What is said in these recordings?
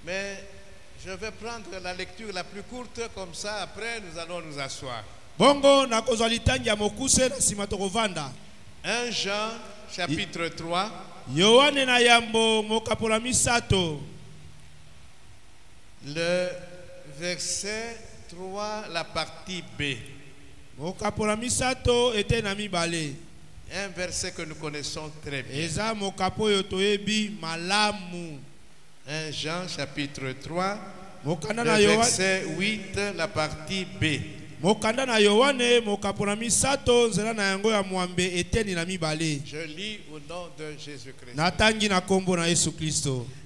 Mais je vais prendre la lecture la plus courte, comme ça après nous allons nous asseoir. 1 Jean chapitre 3. Le verset 3, la partie B. Un verset que nous connaissons très bien. 1 Jean chapitre 3, le verset 8, la partie B. Je lis au nom de Jésus-Christ.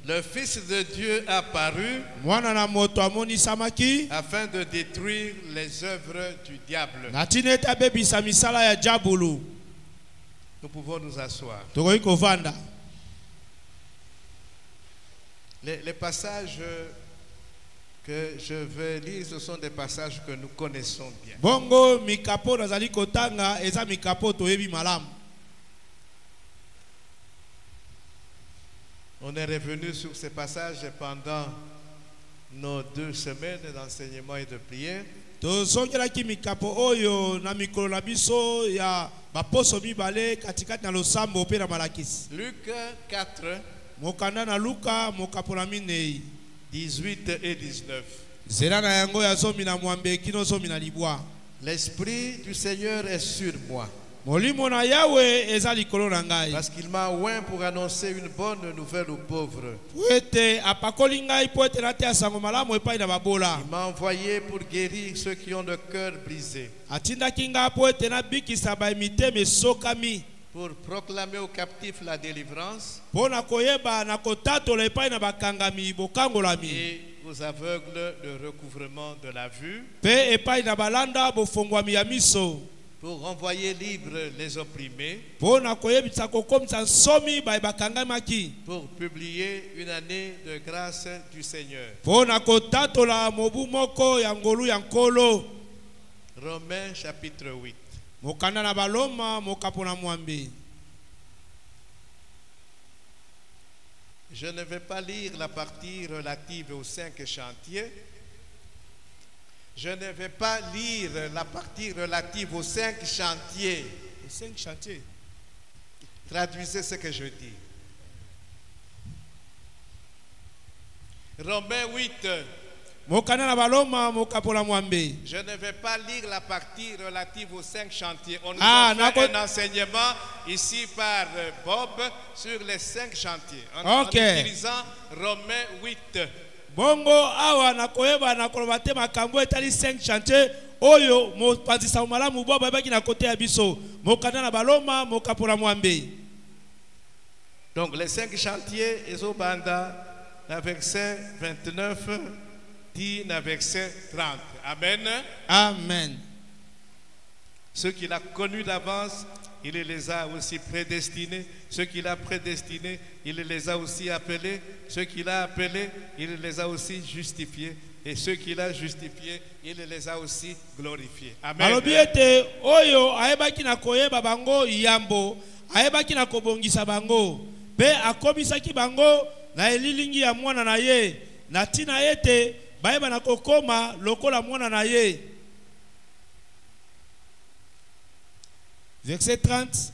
Le Fils de Dieu apparut afin de détruire les œuvres du diable. Nous pouvons nous asseoir. Les passages que je vais lire, ce sont des passages que nous connaissons bien. On est revenu sur ces passages pendant nos 2 semaines d'enseignement et de prière. Luc 4, 18 et 19. L'Esprit du Seigneur est sur moi, parce qu'il m'a oint pour annoncer une bonne nouvelle aux pauvres. Il m'a envoyé pour guérir ceux qui ont le cœur brisé, pour proclamer aux captifs la délivrance et aux aveugles le recouvrement de la vue, pour renvoyer libres les opprimés, pour publier une année de grâce du Seigneur. Romains chapitre 8. Je ne vais pas lire la partie relative aux 5 chantiers. Je ne vais pas lire la partie relative aux 5 chantiers. Les 5 chantiers. Traduisez ce que je dis. Romains 8. Je ne vais pas lire la partie relative aux 5 chantiers. On nous a fait un enseignement ici par Bob sur les 5 chantiers. En utilisant Romains 8. Bongo awa nakoyeba nakoloba te makambo etali 5 chantier oyo mopanzisa malamu boba baki na kote ya biso mokanda na baloma mokapola mwambe. Donc les 5 chantiers ezobanda na verset 29 dit na verset 30. Amen. Amen. Ceux qu'il a connus d'avance, il les a aussi prédestinés. Ceux qu'il a prédestinés, il les a aussi appelés. Ceux qu'il a appelés, il les a aussi justifiés. Et ceux qu'il a justifiés, il les a aussi glorifiés. Amen. Alobiete oyo aebaki na koyeba bango yambo, aebaki na kobongisa bango, pe akobisaki bango na elilingi ya mwana na ye, na tina ete baeba na kokoma lokola mwana na ye. Verset 30.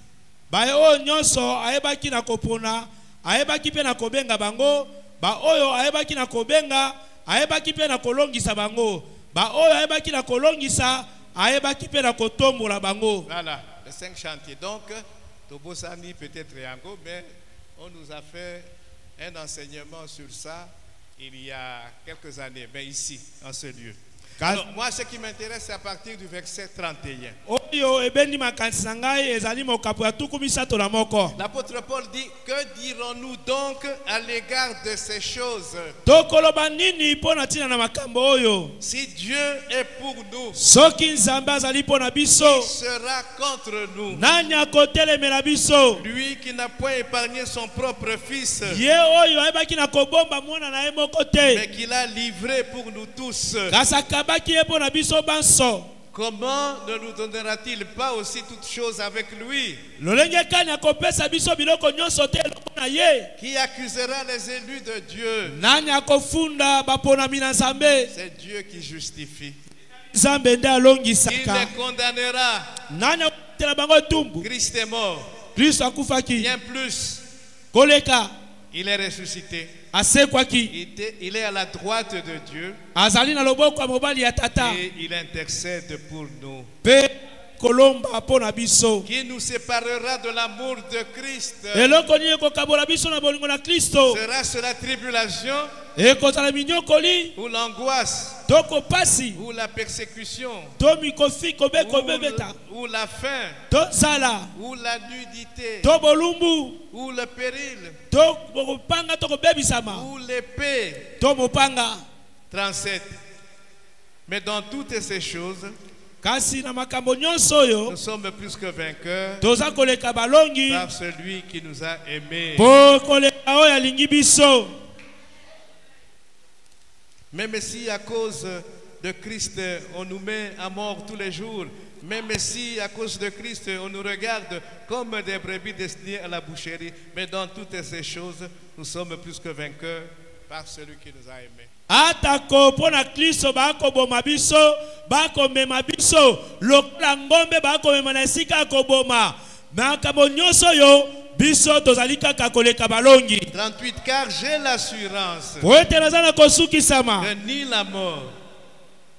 Ba oyo nyonso aebaki na kopona, aebaki pe na kobenga bango, ba oyo aebaki na kobenga, aebaki pe na kolongisa bango, ba oyo aebaki na kolongisa, aebaki pe na kotombola bango. Voilà, les 5 chantiers. Donc, Tobosani peut-être yango, mais on nous a fait un enseignement sur ça il y a quelques années, mais ici, en ce lieu. Alors, moi, ce qui m'intéresse, c'est à partir du verset 31. L'apôtre Paul dit, que dirons-nous donc à l'égard de ces choses? Si Dieu est pour nous, qui sera contre nous? Lui qui n'a point épargné son propre fils, mais qui l'a livré pour nous tous. comment ne nous donnera-t-il pas aussi toutes choses avec lui? Qui accusera les élus de Dieu? C'est Dieu qui justifie. Il les condamnera. Christ est mort. Bien plus, il est ressuscité. Il est à la droite de Dieu. Et il intercède pour nous. Qui nous séparera de l'amour de Christ? Sera-ce la tribulation, ou l'angoisse, ou la persécution, ou la faim, ou la nudité, ou le péril, ou l'épée? 37. Mais dans toutes ces choses, nous sommes plus que vainqueurs par celui qui nous a aimés. Même si à cause de Christ on nous met à mort tous les jours, même si à cause de Christ on nous regarde comme des brebis destinées à la boucherie, mais dans toutes ces choses nous sommes plus que vainqueurs par celui qui nous a aimés. Atako pona Kristo bako boma biso bako mema biso lokola ngombe bako mema na sika ko boma makambo nyonso yo biso tozali kaka koleka balongi. 38. Car j'ai l'assurance que ni la mort,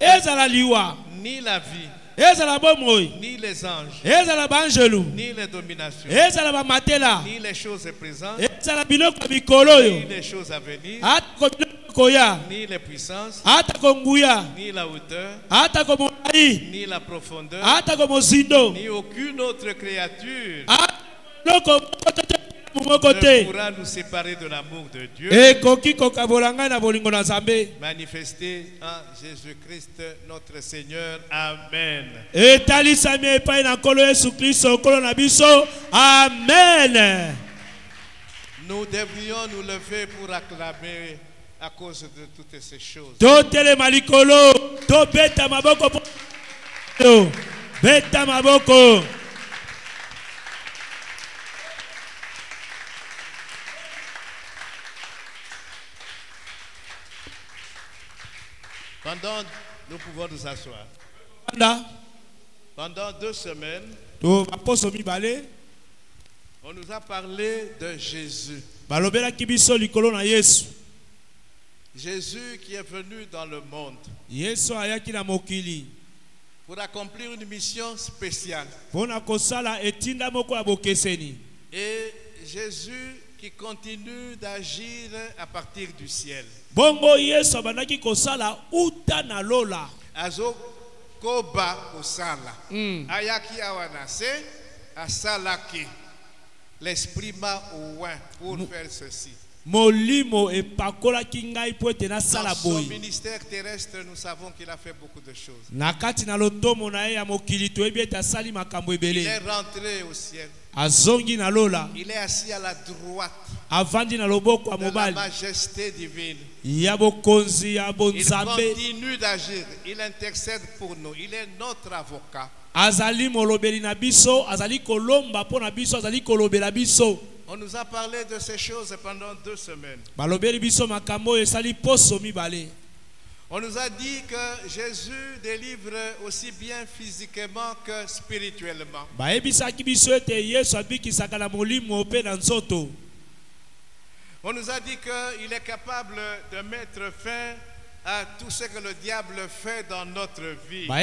ezala liwa, ni la vie, ezala bomoi, ni les anges, ezala banjelu, ni les dominations, ezala ba matela, ni les choses présentes, ezala biloko bikolo yo, ni les choses à venir, ni les puissances, ni la hauteur, ni la profondeur, ni aucune autre créature ne pourra nous séparer de l'amour de Dieu manifesté en Jésus-Christ notre Seigneur. Amen. Amen. Nous devrions nous lever pour acclamer à cause de toutes ces choses. Pendant, nous pouvons nous asseoir. Pendant 2 semaines, on nous a parlé de Jésus. Jésus qui est venu dans le monde pour accomplir une mission spéciale. Et Jésus qui continue d'agir à partir du ciel. Azo koba osala. Ayaki awanase asalaki. L'esprit m'a oint pour faire ceci. Dans son ministère terrestre, nous savons qu'il a fait beaucoup de choses. Il est rentré au ciel. Il est assis à la droite de la majesté divine. Il continue d'agir. Il intercède pour nous. Il est notre avocat. On nous a parlé de ces choses pendant 2 semaines. On nous a dit que Jésus délivre aussi bien physiquement que spirituellement. On nous a dit qu'il est capable de mettre fin à tout ce que le diable fait dans notre vie. On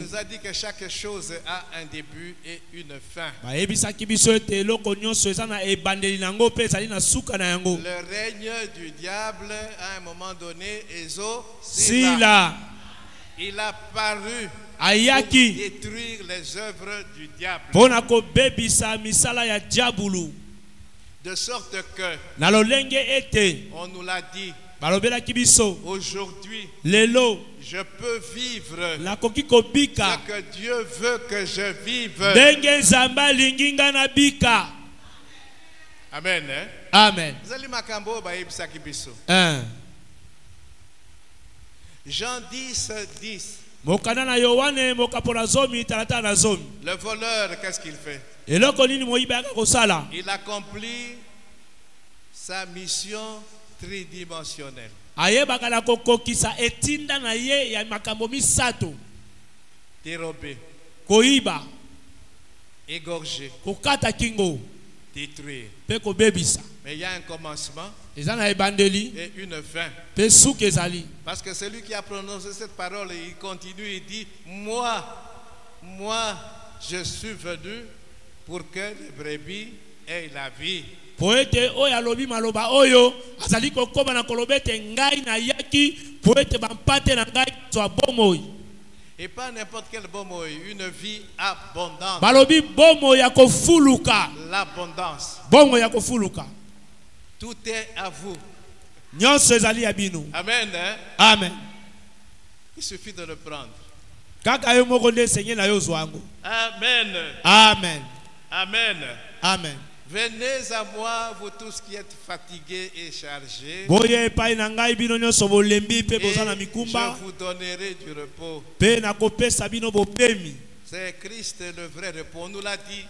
nous a dit que chaque chose a un début et une fin. Le règne du diable à un moment donné est il a paru pour détruire les œuvres du diable. De sorte que on nous l'a dit. Aujourd'hui, je peux vivre ce que Dieu veut que je vive. Amen. Amen. Jean 10, 10. Mokana na Yohane mokapona zomi talata na zomi. Le voleur, qu'est-ce qu'il fait? Eloko nini moyiba kosala? Il accomplit sa mission tridimensionnelle. Ayebaka na kokokisa etinda na ye ya makambo misato. Dérober, Koiba, égorger, kokata kingo, détruire. pe kobebisa. Mais il y a un commencement Ezana ebandeli, et une fin. pe souke ezali. Parce que celui qui a prononcé cette parole, il continue, il dit, moi, je suis venu pour que les brebis aient la vie. Poete oya lobi maloba oyo azali kokoma na kolobete ngai na yaki poete bampate na ngai so bomoi. Et pas n'importe quel bomoi, une vie abondante. Balobi bomo ya kofuluka. L'abondance. Bomo ya kofuluka. Tout est à vous. Nyonso ezali ya bino. Amen. Hein? Amen. Il suffit de le prendre. Kaka yo moko nde senye na yo zwango. Amen. Amen. Amen. Amen. Venez à moi, vous tous qui êtes fatigués et chargés. Boye epai na ngai bino nyonso bolembi pe Et bozana je mikumba vous donnerai du repos. pe na kopesa bino bopemi. C'est Christ le vrai repos. On nous l'a dit.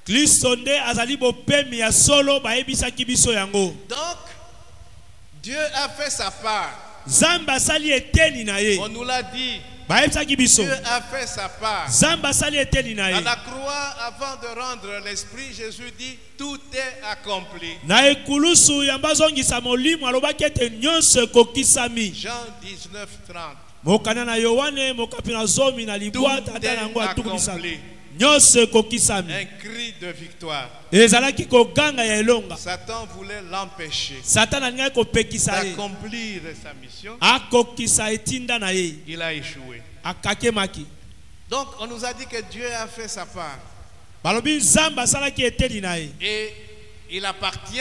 Kristo nde azali bopemi ya solo bayebisaki biso yango. Donc, Dieu a fait sa part. Zamba sali eteni na ye. On nous l'a dit. Bayebisaki biso. Dieu a fait sa part. Zamba sali eteni na À ye. la croix, avant de rendre l'esprit, Jésus dit, tout est accompli. Na ekulusu ya mbazongisa molimo alobaki ete nyonso ekokisami. Jean 19, 30. Mokana na Yohane mokapi na zomi na libwa Tout tata nango est atukisami. accompli. Nyonso ekokisami. Un cri de victoire. Ezalaki koganga ya elonga. Satan voulait l'empêcher Satana alingai kopekisa ye. d'accomplir sa mission. Akokisa etinda na ye. Il a échoué. Akakemaki. Donc, on nous a dit que Dieu a fait sa part. Balobi Nzambe asalaki eteni na ye. Et il appartient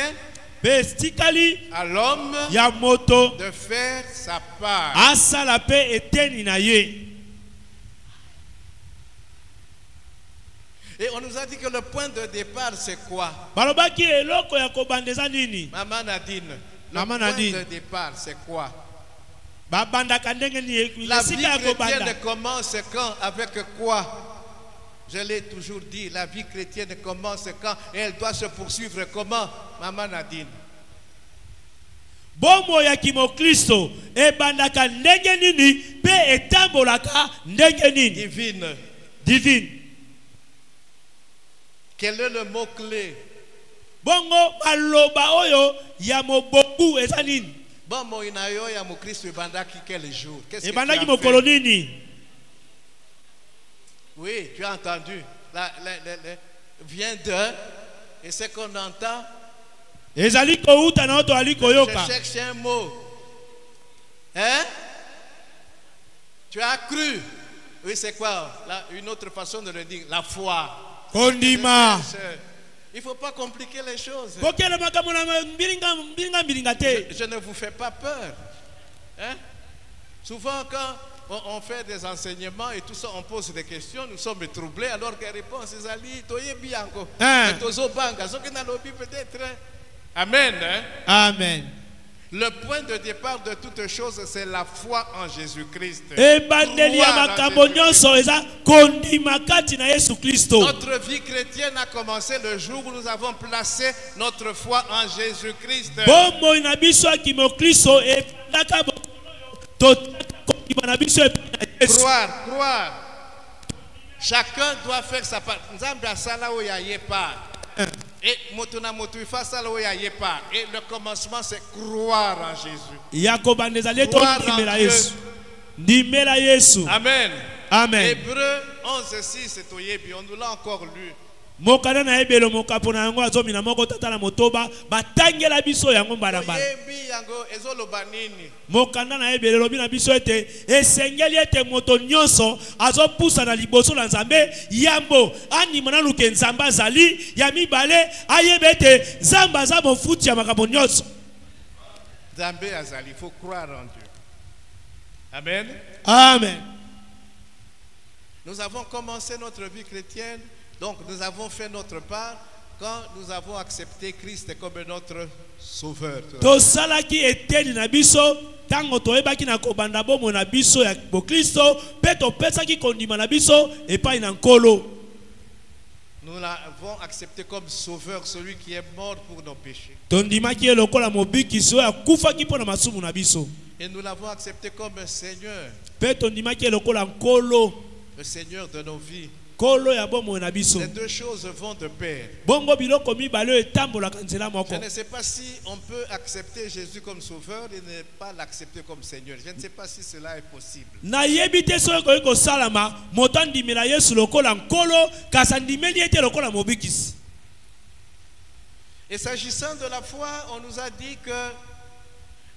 Pe tikali à l'homme ya moto de faire sa part. asala pe eteni na ye. Et on nous a dit que le point de départ, c'est quoi? Balobaki eloko ya kobandeza nini? Maman Nadine. Le Maman point Nadine. de départ, c'est quoi? Babandaka ndenge ni La vie esika ya kobanda. chrétienne commence quand? Avec quoi? Je l'ai toujours dit, la vie chrétienne commence quand? Et elle doit se poursuivre comment? Maman Nadine. Bomo ya kimokristo ebandaka ndenge nini pe etambolaka ndenge nini? Divine. Divine. Quel est le mot-clé? Bongo maloba oyo ya moboku eza nini? Bon, moi, inayo ya mukristo ibandaki quel jour? Qu'est-ce que tu Ebandaki as mokolo fait? nini? Oui, tu as entendu. Vient de, et ce qu'on entend, Ezali kouta na oto ali je koyoka. cherche un mot. Hein? Tu as cru. Oui, c'est quoi? Une autre façon de le dire, la foi. Kondima. Il ne faut pas compliquer les choses. Kokela makambo na mbilinga te. Je ne vous fais pas peur. Hein? Souvent, quand on fait des enseignements et tout ça, on pose des questions, nous sommes troublés, alors que les réponses, c'est Ali, toye bianco. Hein? Tozo banga, ce qui n'a lobby peut-être. Amen. Hein? Amen. Le point de départ de toute chose, c'est la foi en Jésus-Christ. Ebandeli ya Croire en makambo Jésus-Christ. nyonso eza kondima kati na Yesu Kristo. Notre vie chrétienne a commencé le jour où nous avons placé notre foi en Jésus-Christ. Bomo na biso ya kimokristo ebandaka kondima na biso epai na Yesu. Croire. Chacun doit faire sa part. Nzambe asala oyo aye part. Et motuna motu ifasa la oyo aye part. Et le commencement c'est croire en Jésus. Ya kobandeza leto Croire en ndimela Dieu. Yesu. Ndimela Yesu. Amen. Amen. Hébreu 11:6 c'est oyebi, on nous l'a encore lu. Mokana na ebelo mokapo na yango azomina moko tata na motoba batangela biso yango mbalamba. Oyebi yango ezoloba nini? Mokanda na ebelo lobi na biso ete esengeli ete moto nyonso azopusa na liboso na Nzambe yambo anima na luke Nzambe azali ya mibale ayebe ete Nzambe aza mofuti ya makambo nyonso. Nzambe azali, il faut croire en Dieu. Amen. Amen. Nous avons commencé notre vie chrétienne, donc nous avons fait notre part quand nous avons accepté Christ comme notre sauveur. Tosalaki eteni na biso tango toyebaki na kobanda bomo na biso ya bokristo pe topesaki kondima na biso epai na nkolo. Nous l'avons accepté comme sauveur, celui qui est mort pour nos péchés. Tondimaki lokola mobikisi oyo akufaki mpo na masumu na biso. Et nous l'avons accepté comme un Seigneur. Pe tondimaki lokola nkolo, Le Seigneur de nos vies. kolo ya bomo na biso. Ces deux choses vont de pair. Bongo biloko mibale oyo etambolaka nzela moko. Je ne sais pas si on peut accepter Jésus comme sauveur et ne pas l'accepter comme Seigneur. Je ne sais pas si cela est possible. Na yebi soyo koyi kosalama moto andimela Yesu lokola nkolo kasi andimeli ete lokola mobikisi. Et s'agissant de la foi, on nous a dit que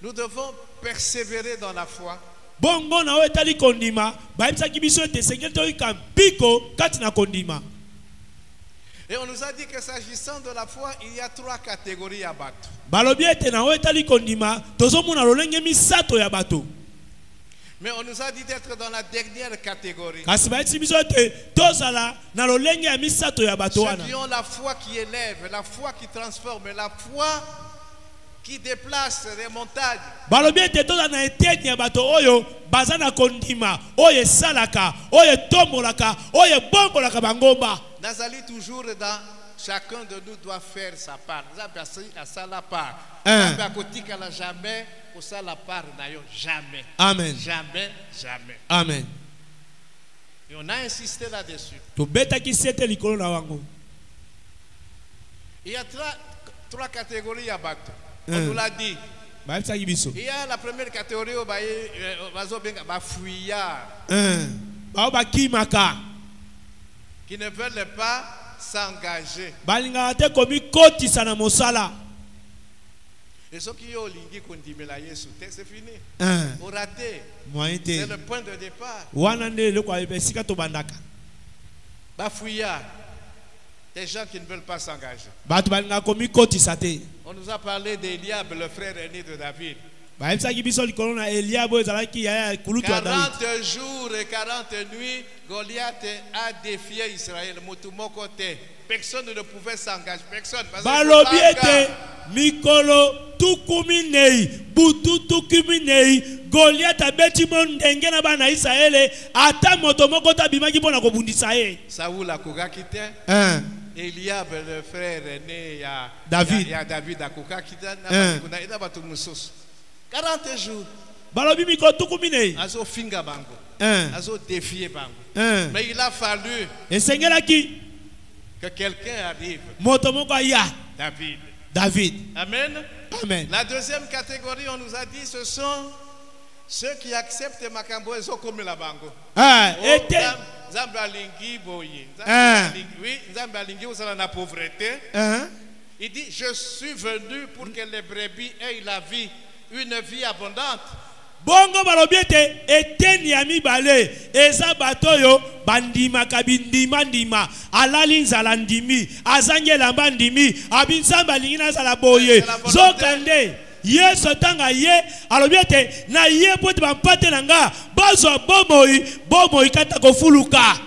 nous devons persévérer dans la foi. Bongo na oyo etali kondima bayebisaki biso ete sengeli toyika mpiko kati na kondima. Et on nous a dit que s'agissant de la foi, il y a 3 catégories à bato. Balobi ete na oyo etali kondima tozomona lolenge misato ya bato. Mais on nous a dit d'être dans la dernière catégorie. Kasi bayebisi biso ete tozala na lolenge ya misato ya bato Ceux wana. qui ont la foi qui élève, la foi qui transforme, la foi qui déplace les montagnes. Balobi ete tozala na eteni ya bato oyo baza na kondima oyo esalaka oyo etombolaka oyo ebongolaka bangomba. Nazali toujours dans chacun de nous doit faire sa part. Nous avons à la part. Hein. Nous avons jamais pour ça la part d'ailleurs jamais. Amen. Jamais, jamais. Amen. Et on a insisté là-dessus. Tobetaki sete likolo na wango. Il y a 3 catégories à battre. On nous l'a dit. Bayebisaki biso. Il y a la première catégorie au fouillard Bao bakimaka qui ne veulent pas s'engager. balingaka te komi kotisa na mosala. Et ceux qui ont lingi kondimela Yesu, c'est fini. Au raté. Moyen te. C'est le point de départ. Wana nde eloko esika tobandaka. Bafouillard. Des gens qui ne veulent pas s'engager. Bato balingaka komi kotisa te. On nous a parlé d'Eliab, le frère aîné de David. Bayebisaki biso likolo na Eliabo ezalaki ya kulutu ya David. 40 jours et 40 nuits, Goliath a défié Israël. Personne ne pouvait s'engager. Personne. Balobi ete mikolo tukumi nei butu tukumi nei Goliath abeti mondenge na bana Israele ata moto moko tabimaki mpona kobundisa ye. Saoul a kokaki te. Eliab le frère aîné ya David. Ya David a kokaki te. Na bato mususu. 40 jours. Balobi mikolo tukumi nei. Azo finga bango. Azo défier bango. Mais il a fallu esengelaki que quelqu'un arrive. moto moko aya. David. David. Amen. Amen. La deuxième catégorie, on nous a dit, ce sont ceux qui acceptent Makambo et comme la bango. Ete. Zambalingi boye. Oui, Zambalingi vous avez la pauvreté. Il dit, je suis venu pour que les brebis aient la vie, une vie abondante. Bongo balobi ete eteni ya mibale eza bato yo bandima kabindima ndima alali nzala ndimi azangi elamba ndimi abinzamba alingi nazala boye zokande Yesu tanga ye alobi ete na ye po te bampate na nga bazwa bomoi kata kofuluka.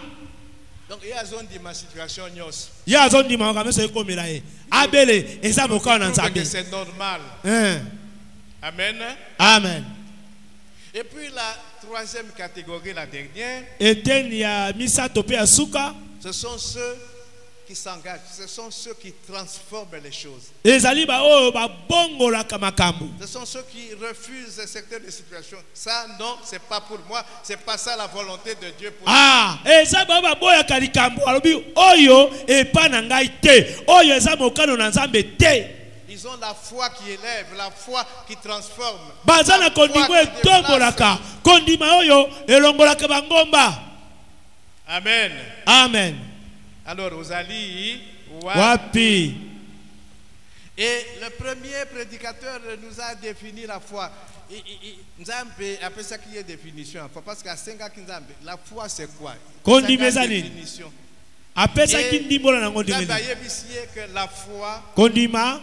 Donc il y a zone de ma situation nyos. Ya zone ndima kameso ekomela ye abele eza bokana na nzambe. C'est normal. Amen. Amen. Et puis la troisième catégorie, la dernière, eteni ya misato pe asuka, ce sont ceux qui s'engagent, ce sont ceux qui transforment les choses. ezali ba oyo ba bongolaka makambo. Ce sont ceux qui refusent certaines situations. Ça non, c'est pas pour moi, c'est pas ça la volonté de Dieu pour moi. Eza ba boyaka likambo alobi oyo epa na ngai te, oyo eza mokano na Nzambe te. Ils ont la foi qui élève, la foi qui transforme. Bazana kondimo etombolaka, kondima oyo elongolaka bangomba. Amen. Amen. Alors Ozali wapi. Et le premier prédicateur nous a défini la foi. Nzambe appelle ça qui est définition. Parce qu'à Nzambe, la foi c'est quoi? Kondimezani. Définition. Appelle ça qui ndimbola na ngondimeli. Que la foi kondima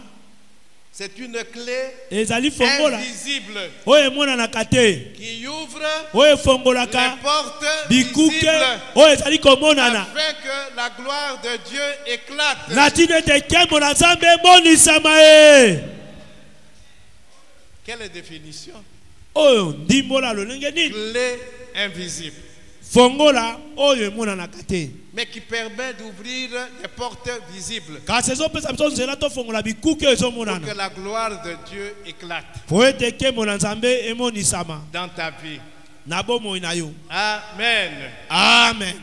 c'est une clé invisible qui ouvre les portes visibles afin que la gloire de Dieu éclate. Quelle définition? oyo ndimbola lolenge nini clé invisible, fongola oyo emonanaka te mais qui permet d'ouvrir des portes visibles kasi ezopesa biso nzela tofongola bikuke pour ezomonana que la gloire de Dieu éclate po ete nkembo na nzambe emonisama dans ta vie. na bomoi na yo. Amen. Amen.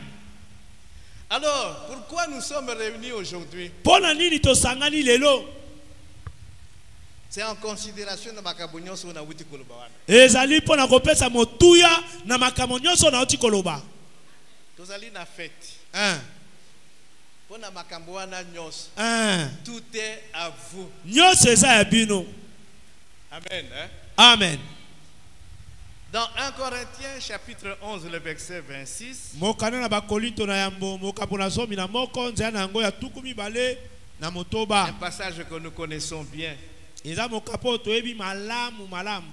Alors, pourquoi nous sommes réunis aujourd'hui? Mpo na nini tosangani lelo? C'est en considération de makambo nyonso na wuti koloba wana. Ezali mpo na kopesa motuya na makambo nyonso na uti koloba. Tozali na fête. Hein. Pour na makambo wana nyonso. Hein. Tout est à vous. Nyonso eza ya bino. Amen. Hein? Amen. Dans 1 Corinthiens chapitre 11 le verset 26. Mokana na bakolinto na yambo mokapo na zomi na moko nzela na yango ya tuku mibale na motoba. Un passage que nous connaissons bien. Eza mokapo toyebi malamu malamu.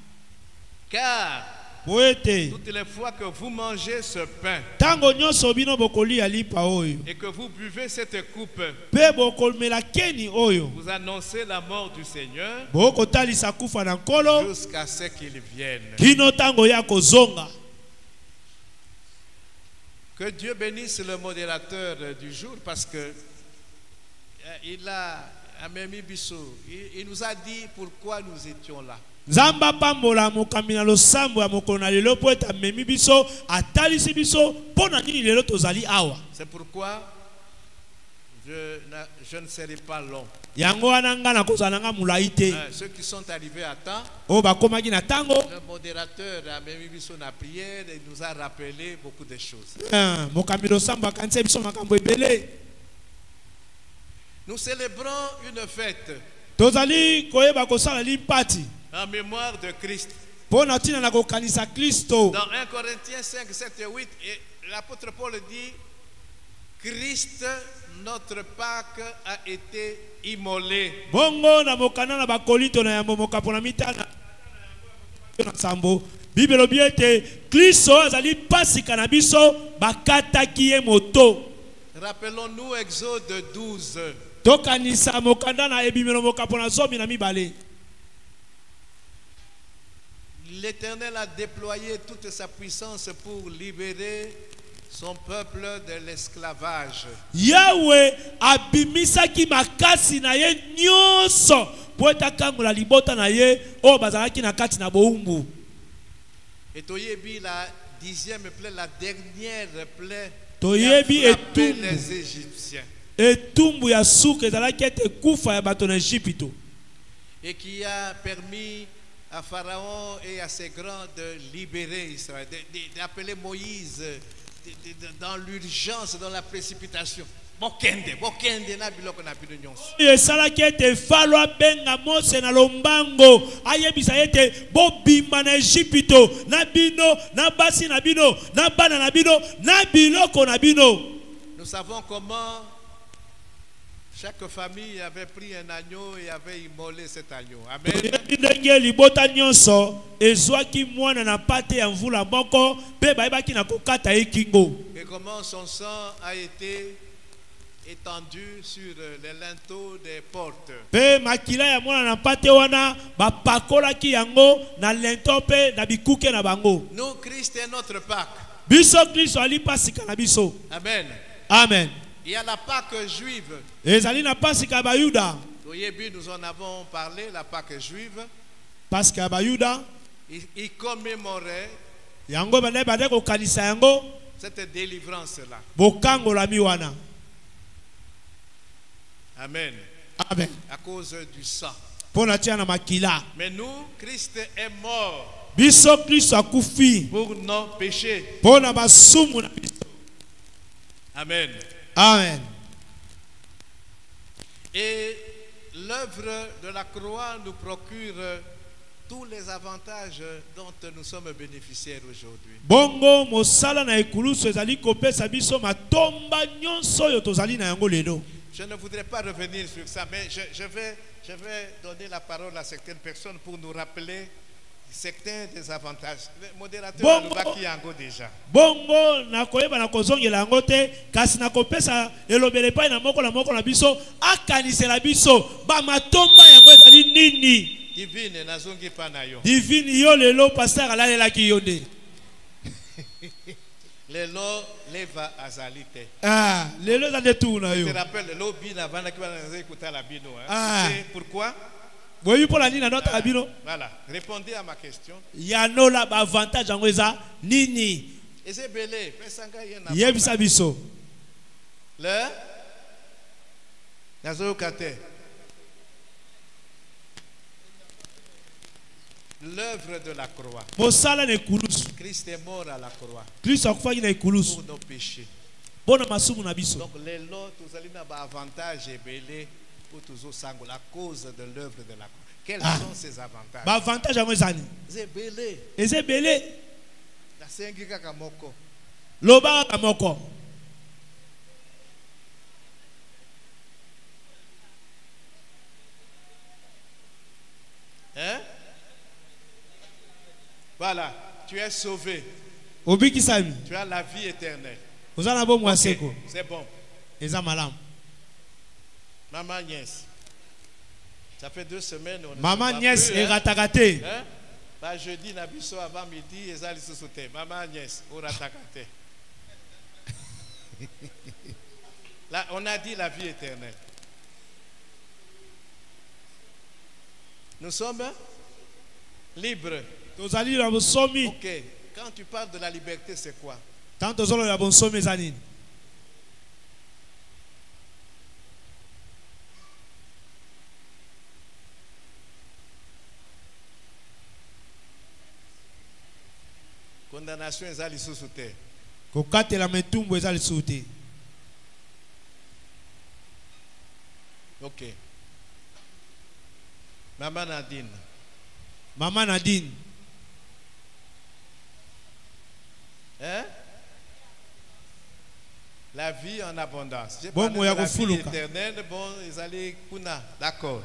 Car poete toutes les fois que vous mangez ce pain tango nyonso bino bokolia lipa oyo et que vous buvez cette coupe, pe bokomela keni oyo vous annoncez la mort du Seigneur bokotalisa kufa na nkolo jusqu'à ce qu'il vienne. kino tango ya kozonga. Que Dieu bénisse le modérateur du jour parce que il nous a dit pourquoi nous étions là. Nzamba pambola mokambi na losambo ya mokolo na lelo po eta memi biso atalisi biso pona nini lelo tozali awa. C'est pourquoi je ne serai pas long. Yango wana nga na kozala nga mulai te. Ceux qui sont arrivés à temps, o bakomaki na tango le modérateur a même mis son prière et nous a rappelé beaucoup de choses. Mokambi losambo akanisa biso makambo ebele. Nous célébrons une fête tozali koyeba kosala limpati en mémoire de Christ. Pona tina na kokanisa Kristo. Dans 1 Corinthiens 5, 7 et 8, l'apôtre Paul dit Christ, notre Pâque, a été immolé. Bongo na mokana na bakolinto na yambo mokapo na mitana na sambo. Bible biete Kristo azali pasika na biso bakataki ye moto. Rappelons-nous Exode 12. Tokanisa mokanda na ebimelo mokapo na zomi na mibale. L'Éternel a déployé toute sa puissance pour libérer son peuple de l'esclavage. Yahweh abimisaki makasi na ye nyonso po etakangola libota na ye o bazalaki na kati na boumbu. Et toyebi la 10e plaie, la dernière plaie toyebi qui a frappé les Égyptiens. Etumbu ya suka ezalaki ete kufa ya bato na Egypte. Et qui a permis à Pharaon et à ses grands de libérer Israël, d'appeler Moïse dans l'urgence, dans la précipitation. Bokende na biloko na bino nyonso. Esalaki ete Falo abenga Mose na lombango ayebisa ete bobima na Egypte na bino na basi na bino na bana na bino na biloko na bino. Nous savons comment chaque famille avait pris un agneau et avait immolé cet agneau. Amen. Ndenge libota nyonso ezwaki mwana na pate ya mvula moko pe bayebaki na kokata ye kingo. Et comment son sang a été étendu sur les linteaux des portes. Pe makila ya mwana na pate wana bapakolaki yango na linteau pe na bikuke na bango. Nous, Christ est notre Pâque. Biso Kristo ali pasika na biso. Amen. Amen. Il y a la Pâque juive. Ezali na pasika ba Yuda. Nous en avons parlé, la Pâque juive. Pasika ba Yuda. Il commémorait Yango bande bande ko kanisa yango. Cette délivrance là. Bokango la miwana. Amen. Amen. À cause du sang. Pona tia na makila. Mais nous, Christ est mort. Biso Kristo akufi. Pour nos péchés. Pona basumu na biso. Amen. Amen. Et l'œuvre de la croix nous procure tous les avantages dont nous sommes bénéficiaires aujourd'hui. Bongo mosala na ekulusu ezali kopesa biso matomba nyonso yo tozali na yango lelo. Je ne voudrais pas revenir sur ça, mais je vais donner la parole à certaines personnes pour nous rappeler certains des avantages. Le modérateur Lubaki yango déjà. Bongo na koyeba na kozongela yango te kasi na kopesa elobele pa na moko na biso akanisela biso ba matomba yango ezali nini. Divine nazongi panayo. Divine yo lelo pasteur alalelaki yo nde. Lelo leva azalite. Ah, lelo za de tout na yo. Je te rappelle lelo bina vana ki bana écouter la bino hein. Ah. C'est pourquoi? Oui pour la nini na notre abino. Voilà, répondez à ma question. Ya no la ba avantage yango eza nini? Ezebele pesanga yena. Yebisa biso. Le nazo kate. L'œuvre de la croix. Mosala ne kulus. Christ est mort à la croix. Christ akufaki na kulus. Pour nos péchés. Bona masumu na biso. Donc les lots tous allez na ba avantage ebele pour toujours sango la cause de l'œuvre de la croix. Quels sont ces avantages? Ba avantage yango ezani. Ezebele. Ezebele. Na sengi kaka moko. Loba ka moko. Hein? Voilà, tu es sauvé. Obiki sami. Tu as la vie éternelle. Ozana bo mwaseko. Okay, c'est bon. Eza malam. Maman Agnès. Ça fait 2 semaines. On Maman ne Agnès plus, est ratakate. Hein? Bah, jeudi, Nabiso avant midi, et ça, sauté. Maman Agnès, au ratakate. Là, on a dit la vie éternelle. Nous sommes libres. Tozali na bosomi. Ok. Quand tu parles de la liberté, c'est quoi? Tant tozolo na bosomi ezani. Condamnation ezali sous terre. Kokatela metumbu ezali sute. Ok. Maman Nadine. Maman Nadine. Hein? La vie en abondance. J'ai Bon, parlé de la vie fuluka. éternelle. Bon, ils allaient kuna. D'accord.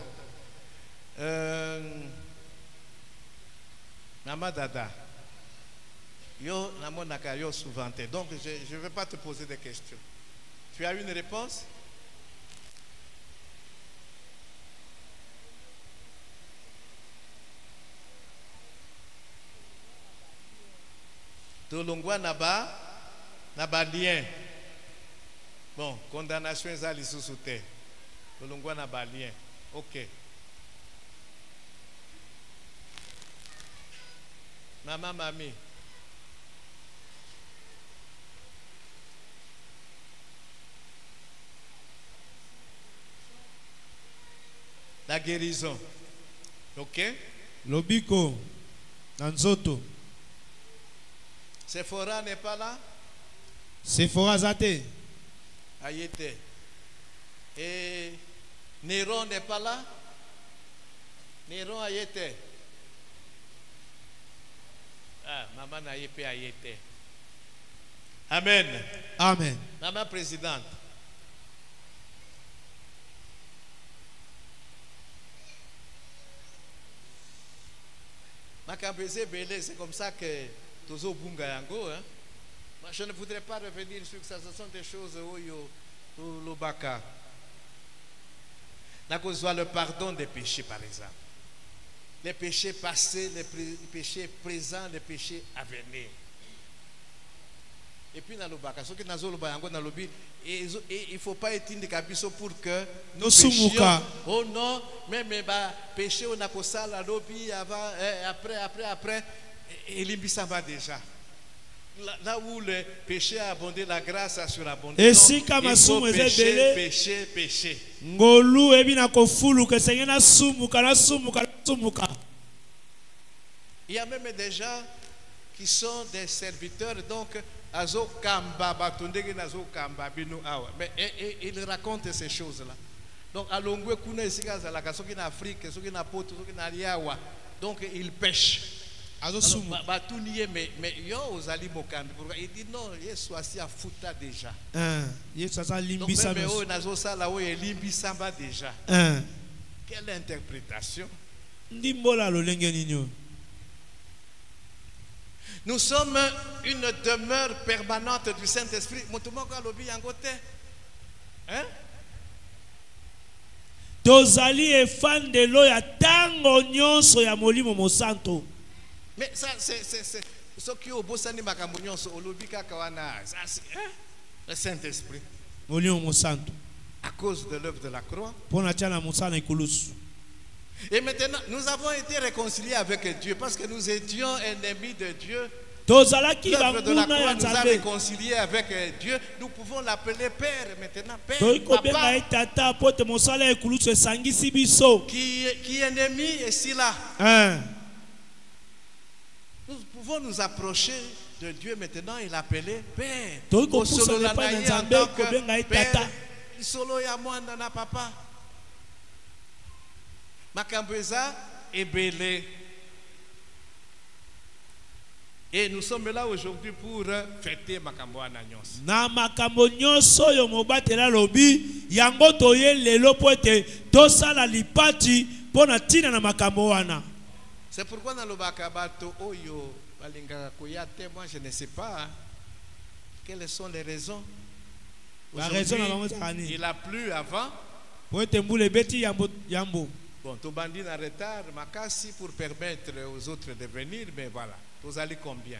Maman Dada. Yo, namonaka yo souvent. Donc, je ne vais pas te poser des questions. Tu as une réponse? Tolongwa naba lien. Bon, condamnation ezali sous terre. Tolongwa naba lien. OK. Maman Mami. La guérison. OK? Lobiko. Nanzoto. Sephora n'est pas là? Sephora zate. Ayete. Et Néron n'est pas là? Néron Ayete. Ah, maman Nayepe Ayete. Amen. Amen. Maman présidente. C'est comme ça que Tozo Bunga Yango, hein? Moi, je ne voudrais pas revenir sur ça. Ce sont des choses où le baka. N'a qu'on soit le pardon des péchés, par exemple. Les péchés passés, les péchés présents, les péchés à venir. Et puis dans le baka, ce qui n'a pas yango dans le lobby, il ne faut pas être indicabiso pour que nous péchions. Oh non, même péché on a ça la lobby avant, après, et l'imbi va déjà. Là où le péché a abondé, la grâce a surabondé. Et si comme il faut pécher. Ngolu ebina kofulu que sengena sumuka na sumuka. Il y a même des gens qui sont des serviteurs, donc azo kamba batondege nazo kamba bino awa. Mais il raconte ces choses-là. Donc à Longwe kuna isika za la kasoki na Afrique, soki na poto, soki na liawa. Donc il pêche. Mais yo ozali mokambi il dit non yesu asi afuta déjà yesu asa donc même o nazo sala o elimbi samba déjà quelle interprétation ndimbola lolenge ninyo. Nous sommes une demeure permanente du Saint-Esprit. Hein? tozali efandelo ya tango nyonso ya molimo mosanto. Mais ça, c'est ce qui est au beau sani makambo nyonso olobika kawana. Ça, c'est le Saint-Esprit. Molimo mosanto. À cause de l'œuvre de la croix. Pona tiana musala ikulusu. Et maintenant, nous avons été réconciliés avec Dieu parce que nous étions ennemis de Dieu. L'œuvre de la croix nous a réconciliés avec Dieu. Nous pouvons l'appeler Père maintenant. Père, Papa. Qui est ennemi ici là. Nous pouvons nous approcher de Dieu maintenant et l'appeler Père. Au solo la naïe en tant que Père. Solo ya mwanda na papa. Makambeza est belé. Et nous sommes là aujourd'hui pour fêter Makambo Ananyos. Na Makambo nyonso yo mobatela lobi yango toye lelo poete tosala lipati pona tina na Makambo wana. C'est pourquoi dans le bakabato oyo balingaka koyate, moi je ne sais pas quelles sont les raisons. Il a plu avant. Poete mbule beti yambo. Bon, Tobandi en retard, Makassi pour permettre aux autres de venir, mais voilà. Vous allez combien?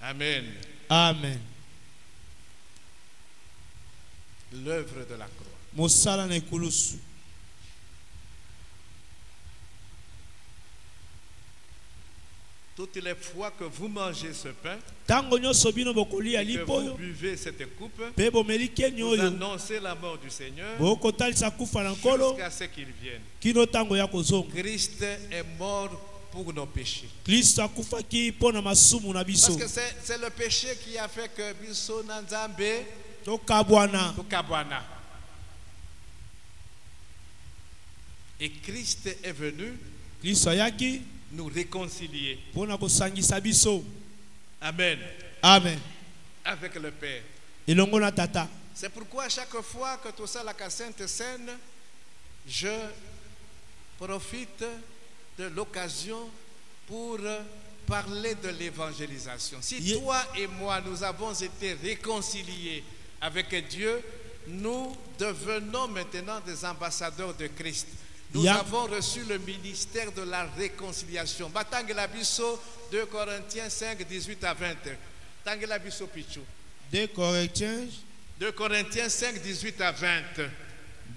Amen. Amen. L'œuvre de la croix. Mosala na ikulusu. Toutes les fois que vous mangez ce pain, et que vous buvez cette coupe, vous annoncez la mort du Seigneur jusqu'à ce qu'il vienne. Christ est mort pour nos péchés. Parce que c'est le péché qui a fait que Biso Nanzambe Tokabwana. Et Christ est venu nous réconcilier. Amen. Amen. Avec le Père. C'est pourquoi chaque fois que tout ça la Sainte Seine, je profite de l'occasion pour parler de l'évangélisation. Si toi et moi nous avons été réconciliés avec Dieu, nous devenons maintenant des ambassadeurs de Christ. Nous avons reçu le ministère de la réconciliation. Batangela biso 2 Corinthiens 5, 18 à 20. Tangela biso pichu. 2 Corinthiens 5, 18 à 20.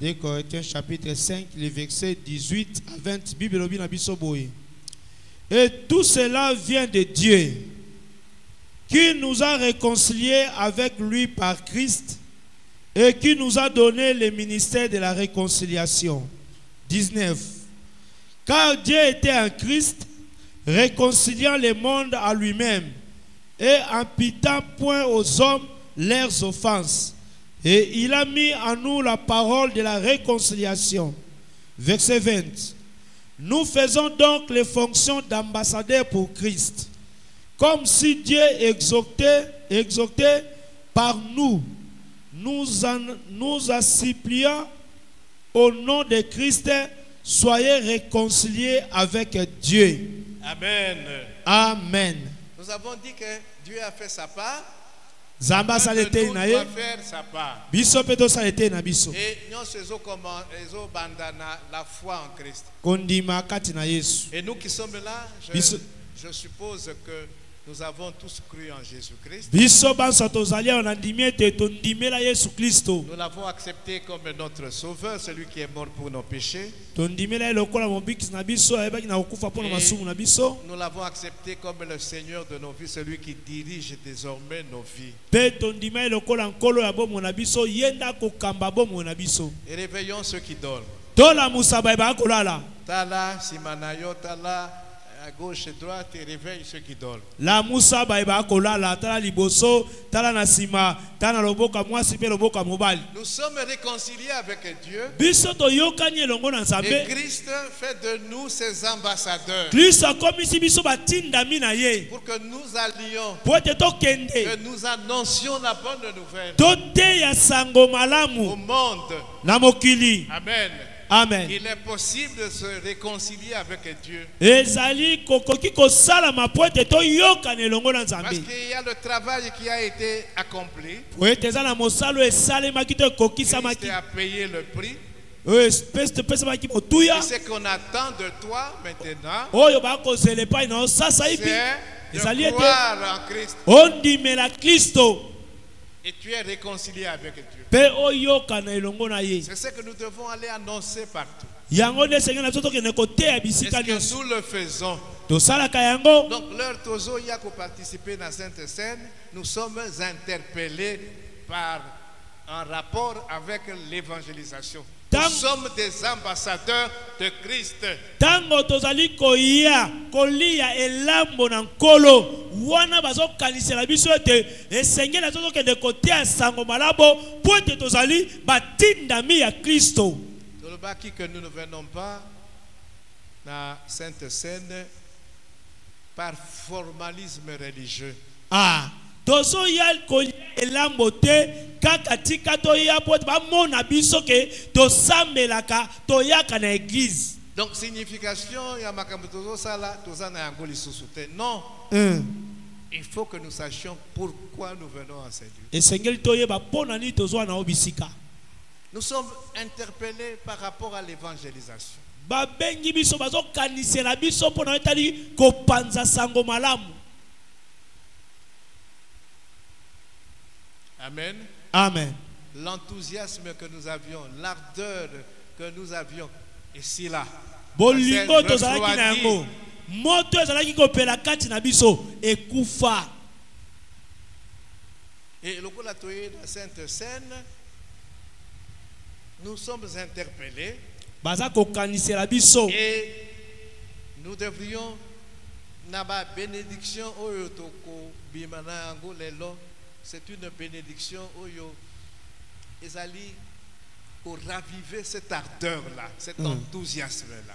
2 Corinthiens chapitre 5, les versets 18 à 20. Bible obina biso boye. Et tout cela vient de Dieu, qui nous a réconciliés avec lui par Christ et qui nous a donné le ministère de la réconciliation. 19. Car Dieu était en Christ, réconciliant le monde à lui-même et imputant point aux hommes leurs offenses. Et il a mis en nous la parole de la réconciliation. Verset 20. Nous faisons donc les fonctions d'ambassadeurs pour Christ, comme si Dieu exhortait par nous suppliant au nom de Christ, soyez réconciliés avec Dieu. Amen. Amen. Nous avons dit que Dieu a fait sa part. Zamba salete na ye. Faire sa part. Biso peto salete na biso. Et nous faisons comment bandana la foi en Christ. Kondima kati na Yesu. Et nous qui sommes là, je suppose que nous avons tous cru en Jésus-Christ. Nous l'avons accepté comme notre sauveur, celui qui est mort pour nos péchés. Nous l'avons accepté comme le Seigneur de nos vies, celui qui dirige désormais nos vies. Et réveillons ceux qui dorment. Tala, Simanayo, Tala. À gauche et droite, et réveille ceux qui dorment. La Moussa baïba kola la tala liboso tala nasima tala loboka mwasi pe loboka mobali. Nous sommes réconciliés avec Dieu. Biso to yokani elongo na Nzambe. Et Christ fait de nous ses ambassadeurs. Christ a commis si biso batinda mina ye. Pour que nous allions. Pote to kende. Que nous annoncions la bonne nouvelle. Tote ya sango malamu. Au monde. Na mokili. Amen. Amen. il est possible de se réconcilier avec Dieu. Ezali kokoki kosala mapoete to yoka nelongo na Parce Nzambe. qu'il y a le travail qui a été accompli. Oete eza na mosalo esalemaki to Christ ekokisamaki. a payé le prix. Pesamaki motuya. Et ce qu'on attend de toi maintenant, Oyo bakozela epai na yo sasa hivi. c'est Ezali de ete croire en Christ. ondimela Kristo. Et tu es réconcilié avec Dieu. Pe oyoka na elongo na ye. C'est ce que nous devons aller annoncer partout. Yango nde senge na biso tokende koteya Est-ce bisika que nyonso. nous le faisons? Tosalaka yango. Donc, l'heure Tozo, il y a qu'à participer dans Sainte Seine. Nous sommes interpellés par un rapport avec l'évangélisation. Nous sommes des ambassadeurs de Christ. Tango tozali koya kolia elambo na nkolo wana bazokanisela biso ete esengeli na tozokende koteya sango malabo po ete tozali batindami ya Kristo. Tolobaki que nous ne venons pas dans Sainte Seine par formalisme religieux. Tozo ya kolia elambo te kaka tika toya po ete bamona biso ke tosambelaka toyaka na église. Donc signification ya makambo tozo sala toza na yango lisusu te. Non. Il faut que nous sachions pourquoi nous venons à ces lieux. Esengeli toyeba pona nini tozwa na obisika. Nous sommes interpellés par rapport à l'évangélisation. Babengi biso bazokanisela biso pona etali kopanza sango malamu. Amen. Amen. L'enthousiasme que nous avions, l'ardeur que nous avions ici là. Bolingo tozalaki na yango. Moto ezalaki kopela kati na biso ekufa. Et lokola toye dans Sainte Seine, nous sommes interpellés. Baza kokanisela biso. Et nous devrions naba bénédiction oyo toko bimana yango lelo. C'est une bénédiction oyo ezali pour raviver cette ardeur-là, cet enthousiasme-là.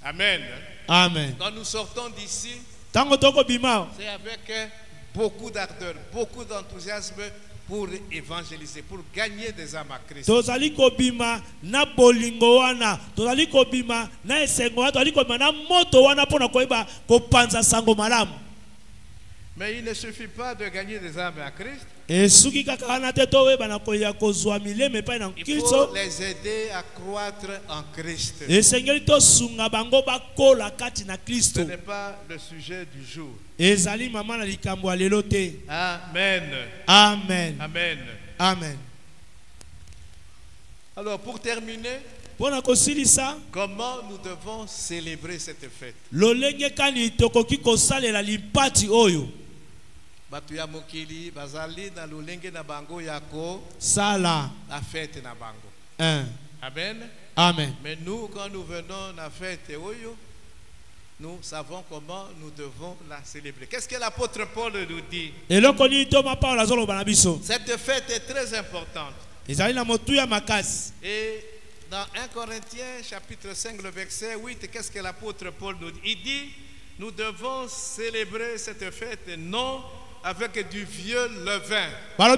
Amen. Amen. Quand nous sortons d'ici, c'est avec beaucoup d'ardeur, beaucoup d'enthousiasme pour évangéliser, pour gagner des âmes à Christ. Tozali kobima na bolingo wana, tozali kobima na esengo wana, tozali kobima na moto wana pona koyeba kopanza sango malamu. Mais il ne suffit pas de gagner des âmes à Christ. Il faut les aider à croître en Christ. Ce n'est pas le sujet du jour. Amen. Amen. Amen. Amen. Alors pour terminer, comment nous devons célébrer cette fête? Batuya mokili bazali na lolenge na bango yako sala la fête na bango. Amen. Amen. Mais nous, quand nous venons à la fête oyo, nous savons comment nous devons la célébrer. Qu'est-ce que l'apôtre Paul nous dit? Cette fête est très importante. Et dans 1 Corinthiens chapitre 5 le verset 8, qu'est-ce que l'apôtre Paul nous dit? Il dit, nous devons célébrer cette fête non avec du vieux levain. Non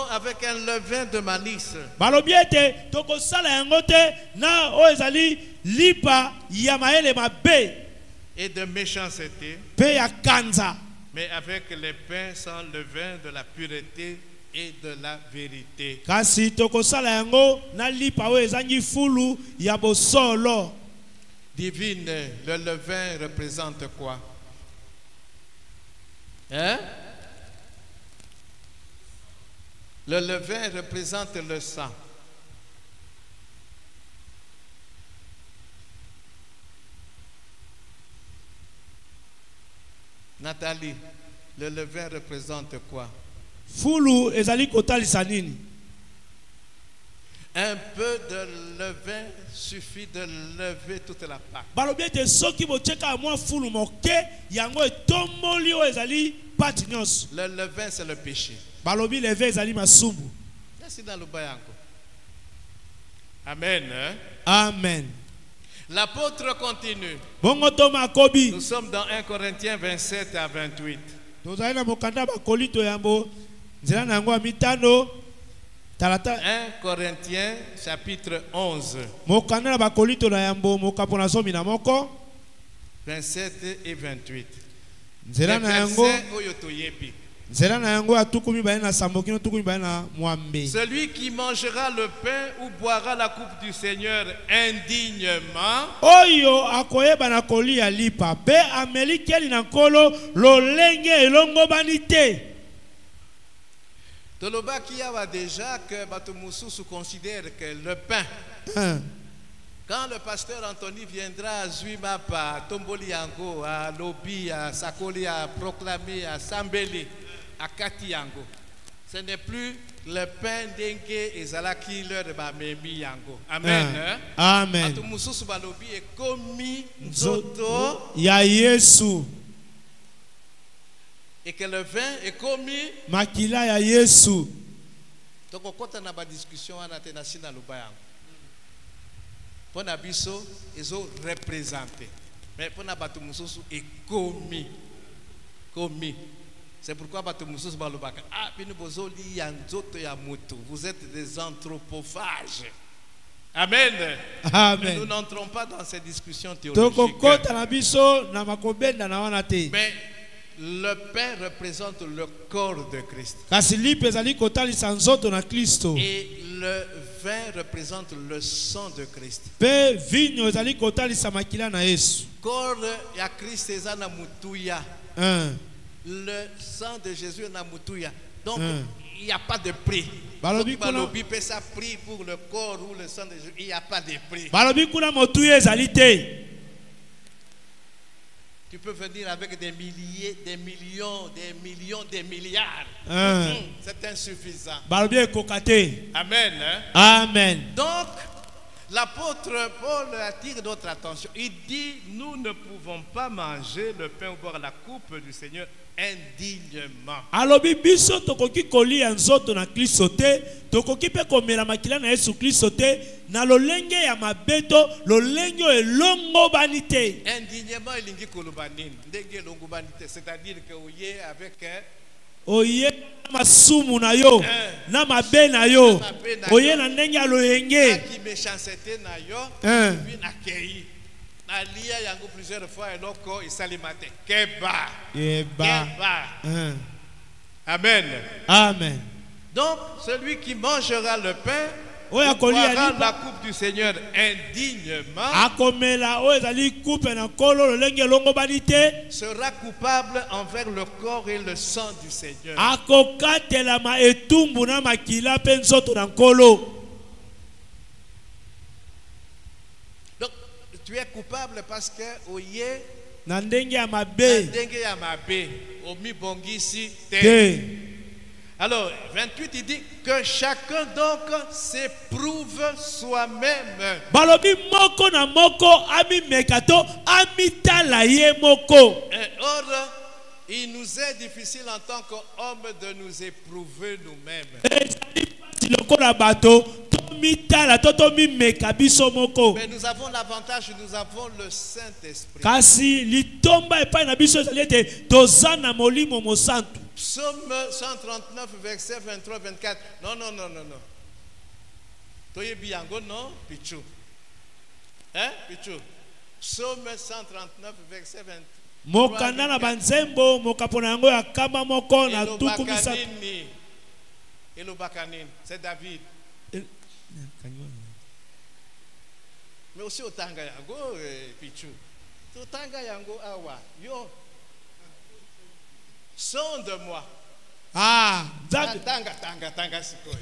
avec un levain de malice. Et de méchanceté. Mais avec les pains sans levain de la pureté et de la vérité. Divine, le levain représente quoi? Hein? Le levain représente le sang. Nathalie, le levain représente quoi? Fulu ezali kotalisa nini? Un peu de levain suffit de lever toute la pâte. Le levain, c'est le péché. Amen. Hein? Amen. L'apôtre continue. Nous sommes dans 1 Corinthiens 27 à 28. nzela na yango ya mitano 1 Corinthiens chapitre 11 mokanda na bakolinto na yambo mokapo na zomi na moko 27 et 28. nzela na yango oyo toyebi. nzela na yango atukumi baye na sambokino tukumi baye na mwambe. Celui qui mangera le pain ou boira la coupe du Seigneur indignement, oyo akoyeba na kolia lipa pe ameli keli na nkolo lolenge elongobani te. Tolobaki awa déjà que bato mususu considère que le pain, quand le pasteur Anthony viendra à Zuimapa, Tomboli Yango, à Lobi, à Sakoli, à proclamer, à Sambeli, à Kati Yango, ce n'est plus le pain dengue et zalaki leur de Bamemi Yango. Amen. Amen. Bato mususu balobi e komi nzoto ya Yesu. Et que le vin est commis makila ya Yesu. Donc on compte na ba discussion ana te na sina lubayango. Pona biso ezo représenter. Mais pona batu mususu est commis. Commis. C'est pourquoi batu mususu balobaka ah bino bozoli ya nzoto ya mutu. Vous êtes des anthropophages. Amen. Amen. Mais nous n'entrons pas dans ces discussions théologiques. Toko kota na biso na makobenda na wana te. Mais le pain représente le corps de Christ. Et le vin représente le sang de Christ. Corps ya Christ est na mutuya. Le sang de Jésus est na mutuya. Donc il n'y a pas de prix. Balobi peut ça prix pour le corps ou le sang de Jésus. Il n'y a pas de prix. Balobi kuna mutuya ezalité. Tu peux venir avec des milliers, des millions, des millions, des milliards. C'est insuffisant. Amen. Amen. Donc, l'apôtre Paul attire notre attention. Il dit, nous ne pouvons pas manger le pain ou boire la coupe du Seigneur indignement. Alobi biso tokoki kolia nzoto na Kristo te, tokoki pe komela makila na Yesu Kristo te, na lolenge ya mabeto, lolenge elongo banite. Indignement elingi kolobanine, ndenge elongo banite, c'est-à-dire que oye avec oye na masumu na yo, na mabe na yo, oye na ndenge aloyenge. Qui méchanceté na yo, puis na kei. Alia yango plusieurs fois et loko isalimate keba Amen. Amen. Donc celui qui mangera le pain ou boira la coupe du Seigneur indignement sera coupable envers le corps et le sang du Seigneur. Tu es coupable parce que oye nandenge ya mabe omi bongisi te. Alors 28 il dit que chacun donc s'éprouve soi-même. Balobi moko na moko ami mekato ami talaye moko. Or il nous est difficile en tant qu'hommes de nous éprouver nous-mêmes. Mais nous avons l'avantage, nous avons le Saint-Esprit. Psaume 139, verset 23-24. Non. Toyebi yango non, Pichou. Hein, Pichou? Psaume 139, verset 23. Mokanda na banzembo mokapona yango ya kama moko na tuku misatu. Elobakanine, c'est David. Mais aussi au tanga yango Pichou. Au tanga yango awa yo. Sonde-moi. Tanga sikoy.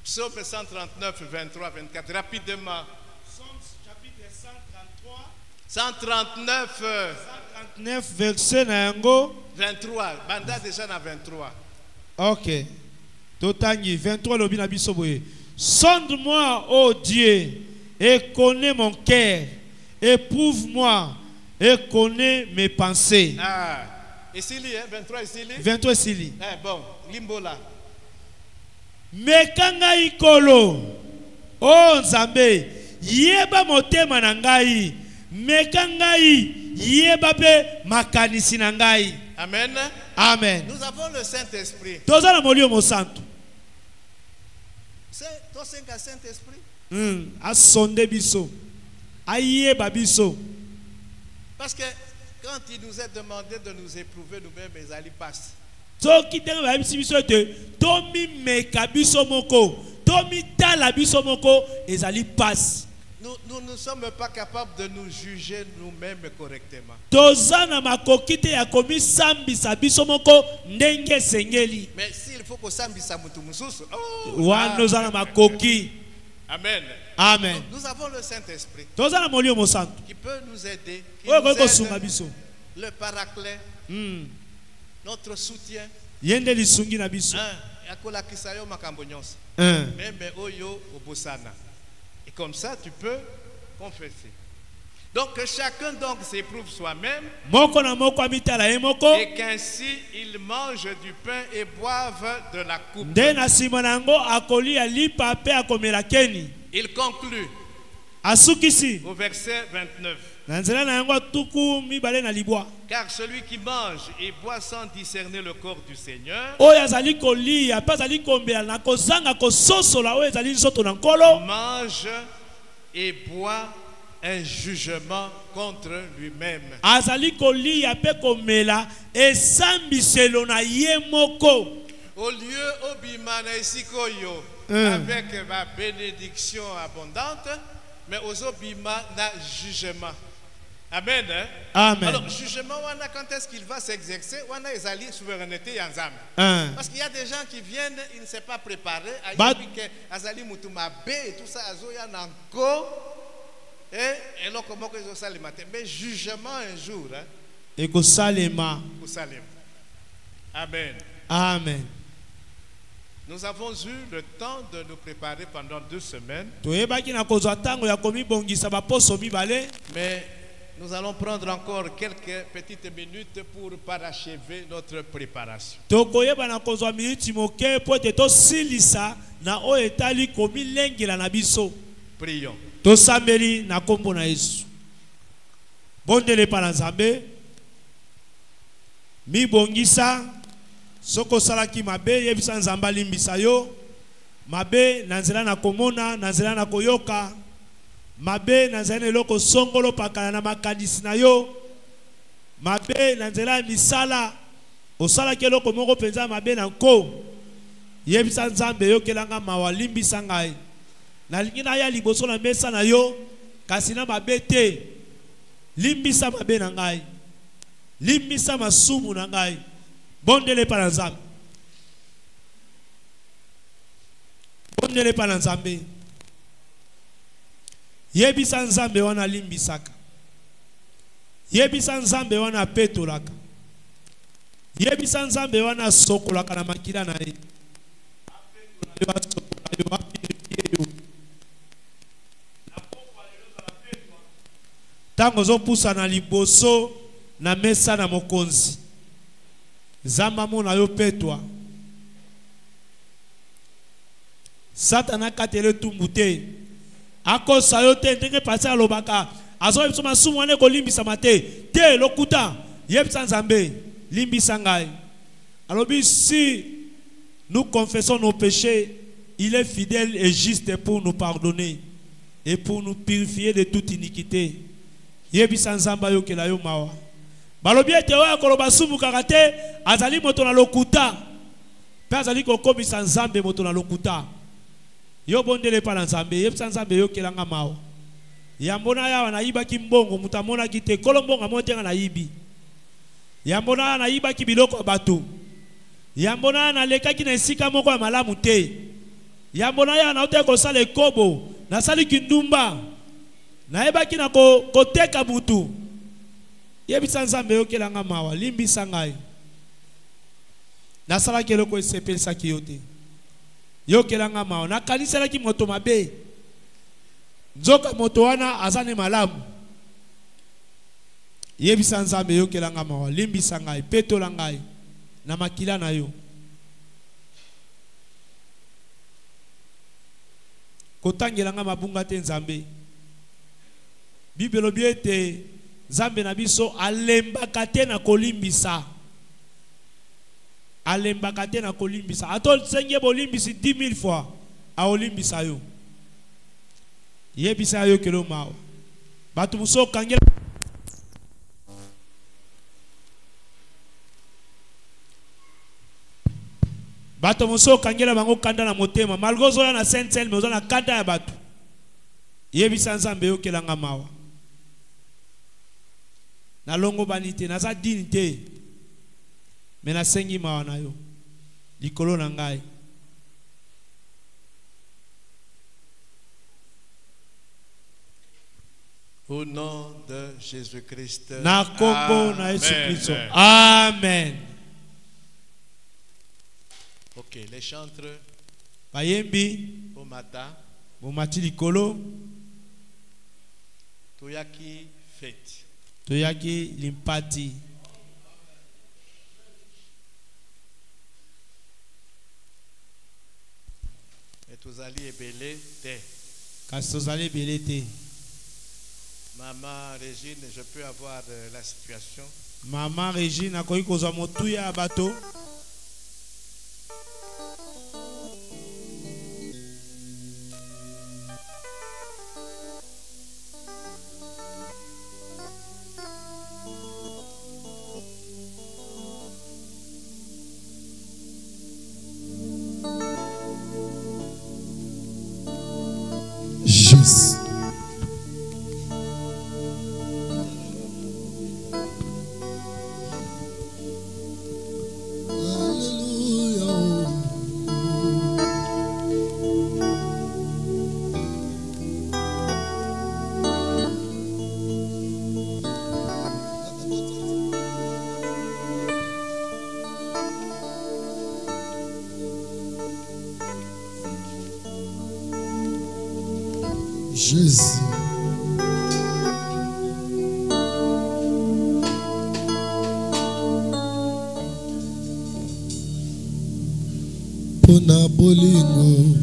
Psaume 139, 23, 24. Rapidement. Psaume chapitre 133. 139. Verset na yango. 23. Banda déjà na 23. Ok. Totangi 23 lobi na biso boye. Sonde-moi, ô Dieu, et connais mon cœur. Éprouve-moi et connais mes pensées. Ici, 23 ici. 23 ici. Bon, limbola. Mekanga ikolo. Oh Nzambe, yeba motema na ngai. Mekanga yeba pe makanisi na ngai. Amen. Amen. Nous avons le Saint-Esprit. Toza na molio mo santo. C'est toi c'est un Saint-Esprit. A sonde biso. Aye babiso. Parce que quand il nous est demandé de nous éprouver nous-mêmes, les alliés passent. Soki tenge babisi biso te tomi meka biso moko. Tomi tala biso moko ezali passe. Nous ne sommes pas capables de nous juger nous-mêmes correctement. Tozana makoki te ya komi sambisa biso moko ndenge sengeli. Mais s'il faut que sambisa mutu mususu. Wana zana makoki. Amen. Amen. Donc, nous avons le Saint-Esprit Tozana molio mo santo. qui peut nous aider, qui Oyo nous ko aide, sunga biso. le paraclet, notre soutien. Yende lisungi na biso. Yakola kisayo makambo nyonso. Même oyo obosana. Et comme ça, tu peux confesser. Donc, que chacun donc s'éprouve soi-même. Moko na moko amitala ye moko. Et qu'ainsi, il mange du pain et boive de la coupe. Nde na sima nango akoli alipa pe akomela keni. Il conclut Asukisi. au verset 29. Na nzela na yango tuku mibale na libwa. Car celui qui mange et boit sans discerner le corps du Seigneur Oyo azali kolia pe azali kombela na kozanga kososola oyo ezali nzoto na nkolo. mange et boit un jugement contre lui-même. Azali kolia pe komela esambiselo na ye moko. Au lieu obimana isikoyo avec ma bénédiction abondante, mais aux obima na jugement. Amen. Amen. Alors, jugement, quand est-ce qu'il va s'exercer? On a les souveraineté yanzam. Parce qu'il y a des gens qui viennent, ils ne sont pas préparés. Azali mutuma B et tout ça, azoya nanko. Et là, comment que ça le matin? Mais jugement un jour. Et que salema. Amen. Amen. Nous avons eu le temps de nous préparer pendant 2 semaines. Mais nous allons prendre encore quelques petites minutes pour parachever notre préparation. Prions. Tosambeli na kombo na Yesu. Bondele pa na Nzambe. Mi bongisa soko salaki mabe yebisa Nzamba limbisa yo. Mabe na nzela na komona, na nzela na koyoka. Mabe na nzela eloko songolo pakala na makanisi na yo. Mabe na nzela misala osala ke eloko moko penza mabe na nko. Yebisa Nzambe yo kelanga mawa limbisa ngai. Na lingina ya liboso na mesa na yo kasina mabe te. Limbisa mabe na ngai. Limbisa masumu na ngai. Bondele pa na Nzambe. Bondele pa na Nzambe. Yebisa Nzambe wana limbisaka. Yebisa Nzambe wana petolaka. Yebisa Nzambe wana sokolaka na makila na ye. Tango zo pusa na liboso na mesa na mokonzi. Zamba mona yo petwa. Satana katele tumbute. Ako sayote ndenge pasa alobaka. Azo yebso masumu wane ko limbisa mate. Te lokuta. Yebsa Nzambe limbisa ngai. Alobi si nous confessons nos péchés, il est fidèle et juste pour nous pardonner et pour nous purifier de toute iniquité. Yebisa Nzamba yo kela yo mawa. Balobi ete oya koloba sumu kakate azali moto na lokuta. Pe azali kokomisa Nzambe moto na lokuta. Yo bondele pa na Nzambe, yebisa Nzambe yo kela nga mawa. Yambona ya wana iba ki mbongo mutamona kite kolombonga motenga na ibi. Yambona na iba ki biloko bato. Yambona na lekaki na esika moko ya malamu te. Yambona ya na ote ko sala ekobo, na sali kindumba. Na ebaki na koteka mutu. Yebisa Nzambe yo kelanga mawa limbisa ngai. Na sala keloko esepelisa kiyote. Yo kelanga mawa na kanisa la ki moto mabe. Nzoka moto wana azane malamu. Yebisa Nzambe yo kelanga mawa limbisa ngai petola ngai na makila na yo. Kotangelanga mabunga te Nzambe. Bibelo biete Nzambe na biso alembaka te na kolimbisa. alembaka te na kolimbisa. Ato senge bolimbisi 10 000 fois. Aolimbisa yo. Yebisa yo kelo mawa. Batu muso kangela. Batu muso kangela bango kanda na motema. Malgozo ya na Saint-Seine mais na kanda ya batu. Yebisa nzambe yo kelanga mawa. Na longo banite na za dini te. Mais na sengi mawa na yo. Likolo na ngai. Au nom de Jésus-Christ. Na kombo na Yesu Kristo. Amen. Ok, les chantres. Bayembi. Au matin. Bomati likolo. Toyaki fête. Toyaki limpati. Et tozali ebele te. Kasi tozali ebele te. Maman Régine, je peux avoir la situation. Maman Régine, akoki kozwa motuya bato. Jésus. Jésus. Pona bolingo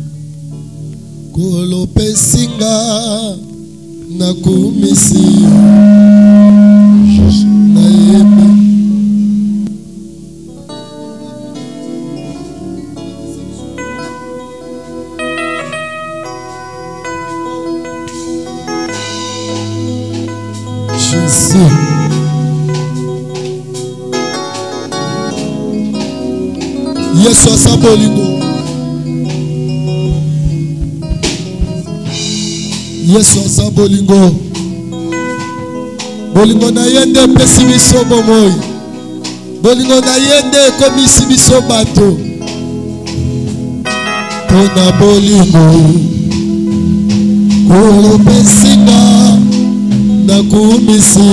kolopesinga nakumisi nayebi Jésus. Yesu asa bolingo. Yesu asa bolingo. Bolingo na yende pesi biso bomoi. Bolingo na yende komisi biso bato. Pona bolingo kolopesinga nakumisi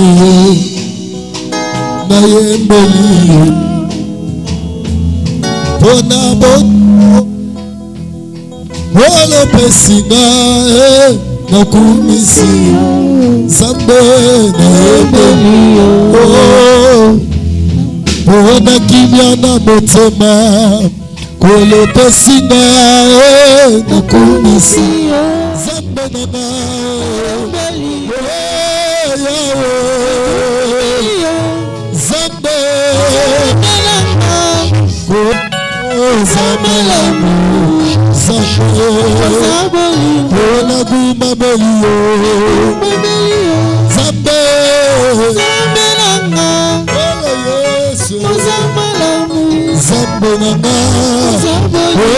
nayembeli. Pona bolingo kolopesinga nakumisi Nzambe nayembeli. Pona kimia na motema kolopesinga nakumisi Nzambe nanga Nzambe Zamalamu Zambe Ona guma belio Zambe Zambe nanga Yesu Zamalamu Zambe nanga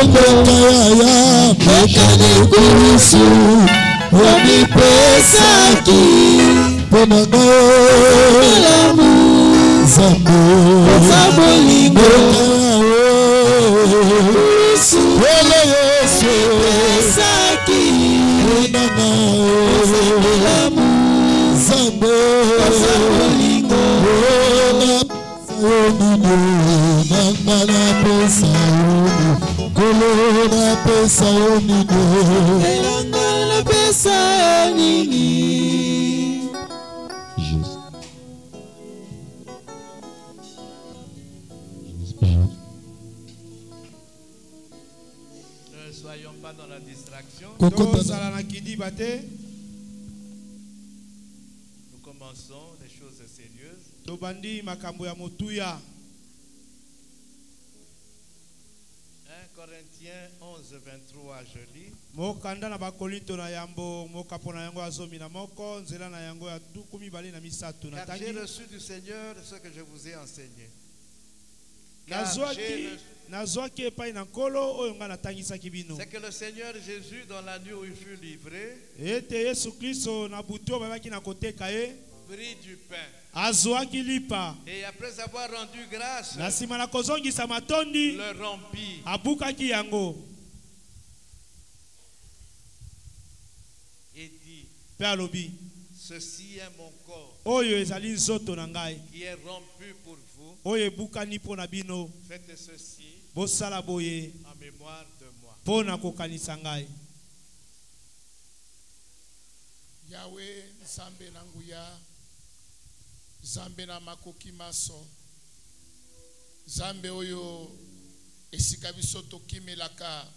Ona kaya Mekane kurusu Wami pesaki Ponanga Zamalamu Zambe Zambolingo Ne soyons pas dans la distraction. Nous commençons les choses sérieuses. Tobandi makambo ya motuya. Corinthiens 11, 23, je lis. Mokanda na bakolinto na yambo mokapo na yango azomi na moko nzela na yango ya tukumi bali na misatu na Car j'ai tangi reçu du Seigneur ce que je vous ai enseigné. nazwaki epai na nkolo oyo nga natangisaki bino. C'est que le Seigneur Jésus, dans la nuit où il fut livré, ete Yesu Kristo na butu babaki na koteka ye prit du pain. azwaki lipa Et après avoir rendu grâce, na nsima na kozongisa matondi le rompit. abukaki yango Et dit, mpe alobi ceci est mon corps oyo ezali nzoto na ngai qui est rompu pour vous. oyo ebukani mpo na bino, Faites ceci bosala boye en mémoire de moi. mpo na kokanisa ngai. Yahweh Nzambe na nguya, Nzambe na makoki maso, Nzambe oyo esika biso tokimelaka,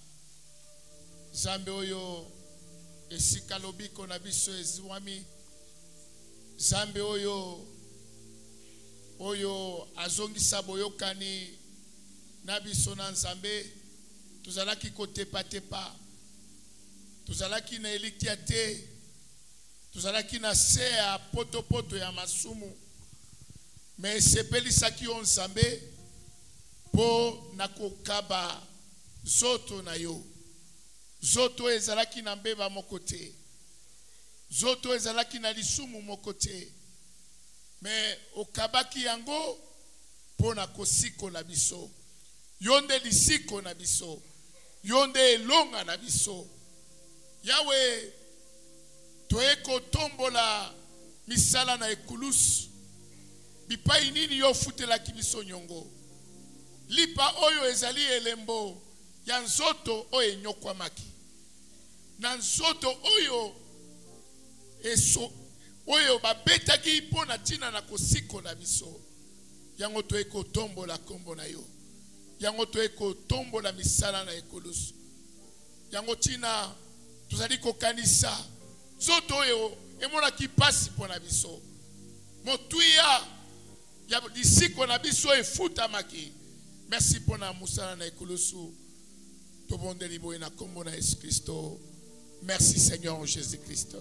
Nzambe oyo esika lobiko na biso ezwami, Nzambe oyo azongisa boyokani na biso na Nzambe, tozalaki kotepa-tepa, tozalaki na elikia te, tozalaki na se ya poto ya masumu, me sepelisaki yo Nzambe po na kokaba zoto na yo. Zoto ezalaki na mbeba moko te, zoto ezalaki na lisumu moko te, me okabaki yango po na kosiko na biso. Yonde lisiko na biso, yonde elonga na biso. Yahweh, toeko tombola misala na ekulusu, bipai nini yo futela kibiso nyongo. Lipa oyo ezali elembo ya nzoto oyo enyokwamaki. Na nzoto oyo oyo babetaki mpo na tina na kosiko na biso. Yango toeko tombola kombo na yo. Yango toeko tombola misala na ekulusu. Yango tina tozali kokanisa zoto oyo emonaki pasi mpo na biso. Motuya ya disiko na biso efutamaki. Merci pour na musala na ekulusu. Tobondeli boye na kombo na Yesu Kristo. Merci Seigneur Jésus-Christ.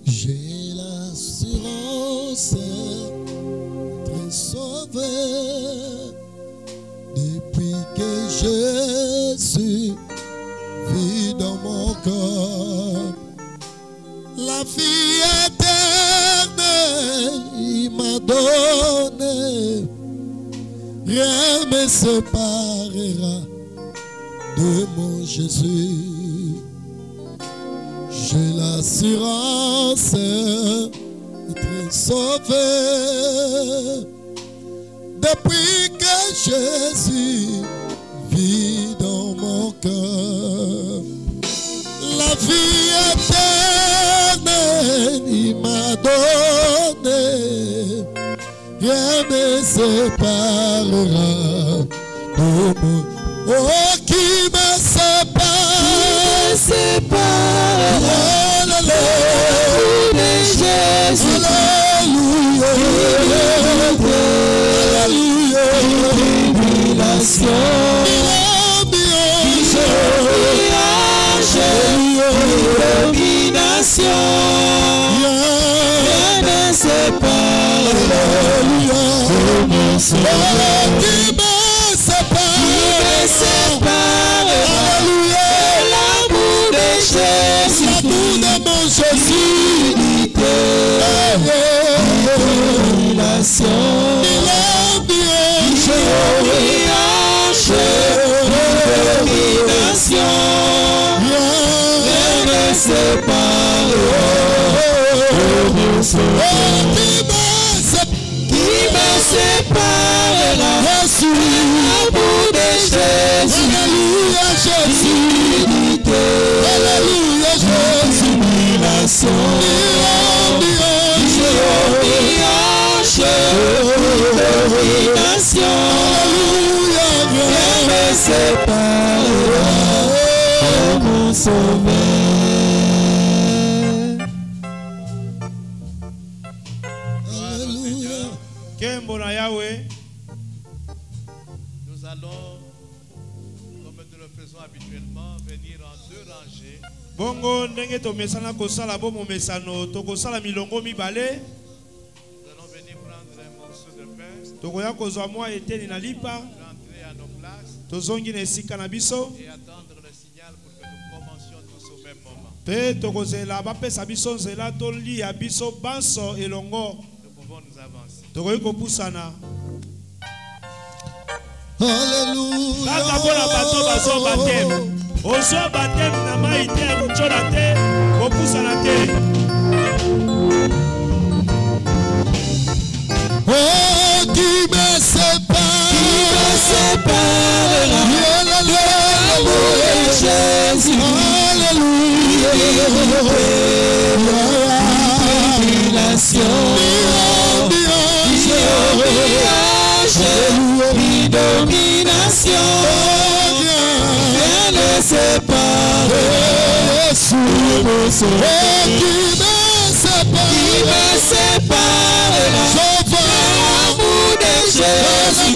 J'ai l'assurance d'être sauvé depuis que Jésus vit dans mon corps. La vie éternelle, il m'a donné. Rien ne me séparera de mon Jésus. J'ai l'assurance d'être sauvé depuis que Jésus vit dans mon cœur. La vie éternelle, il m'a donné. Rien ne séparera de mon. Oh, qui me sépare, sépare de Jésus. Alléluia, alléluia, Tribulation, domination, rien ne sépare de mon Sauveur. qui me sépare, alléluia, L'amour de Jésus, l'amour de mon Jésus, unité, relation, domination, rien ne sépare de mon Sauveur. Qui me séparera de l'amour de Jésus, alléluia, Jésus, unité, alléluia, Jésus, relation, domination, rien ne séparera de mon Sauveur. alléluia. Kembo nkombo na Yahweh. Nous allons, comme nous le faisons habituellement, venir en deux rangées. Bongo ndenge tomesana kosala bomo mesano tokosala milongo mibale. Nous allons venir prendre un morceau de pain, Tokoya kozwa mwa eteni na lipa. rentrer à nos places Tozongi na esika na biso. et attendre le signal pour que nous commencions tous au même moment. Pe tokozela bapesa biso nzela tolia biso banso elongo. Nous pouvons nous avancer. Tokoyi kopusana. Alléluia. Kaka mpona bato bazwa bateme. Ozwa bateme na mai te ya kocola te, kopusana te. Oh, qui me séparera de l'amour de Jésus. Alléluia. Domination, rien ne sépare. Qui me séparera de l'amour de Jésus.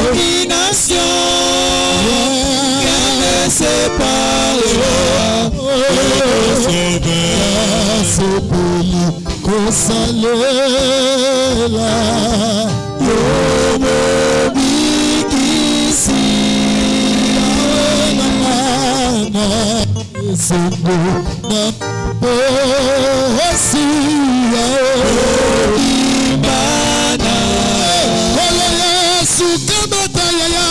Domination, rien ne séparera. Kosalela Yomobikisi na Sengo na Osia Imana Ola Yesu kamata yaya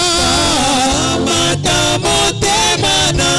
Mata motemana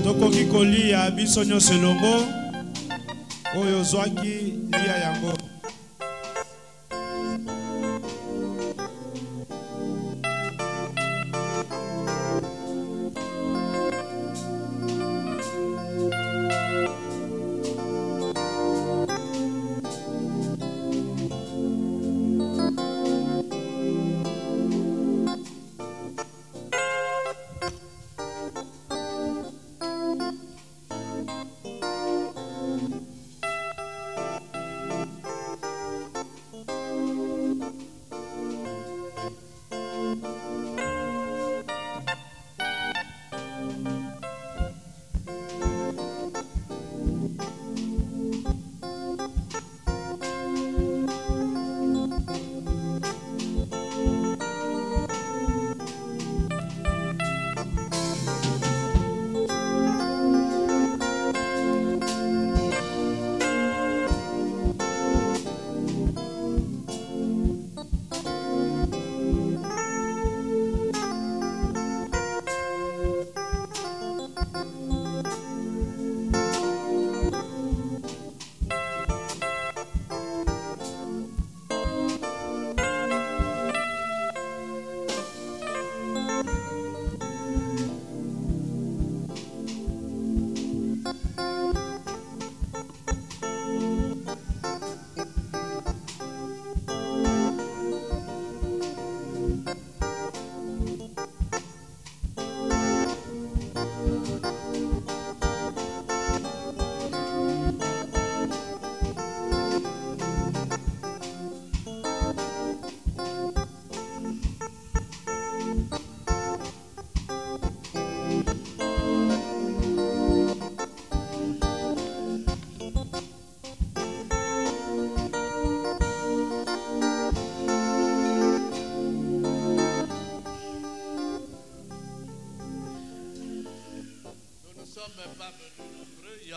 Tokoki kolia biso nyonso elongo oyo ozwaki lia yango.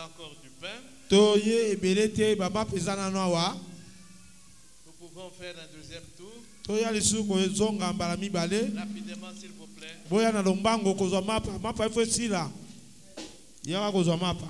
encore du pain. Toye ebelete baba pezana noa. Nous pouvons faire un deuxième tour. Toya lisuko zonga mbala mibale. Rapidement, s'il vous plaît. Boya na lombango kozwa mapa. Mapa ifo sila. Yaka kozwa mapa.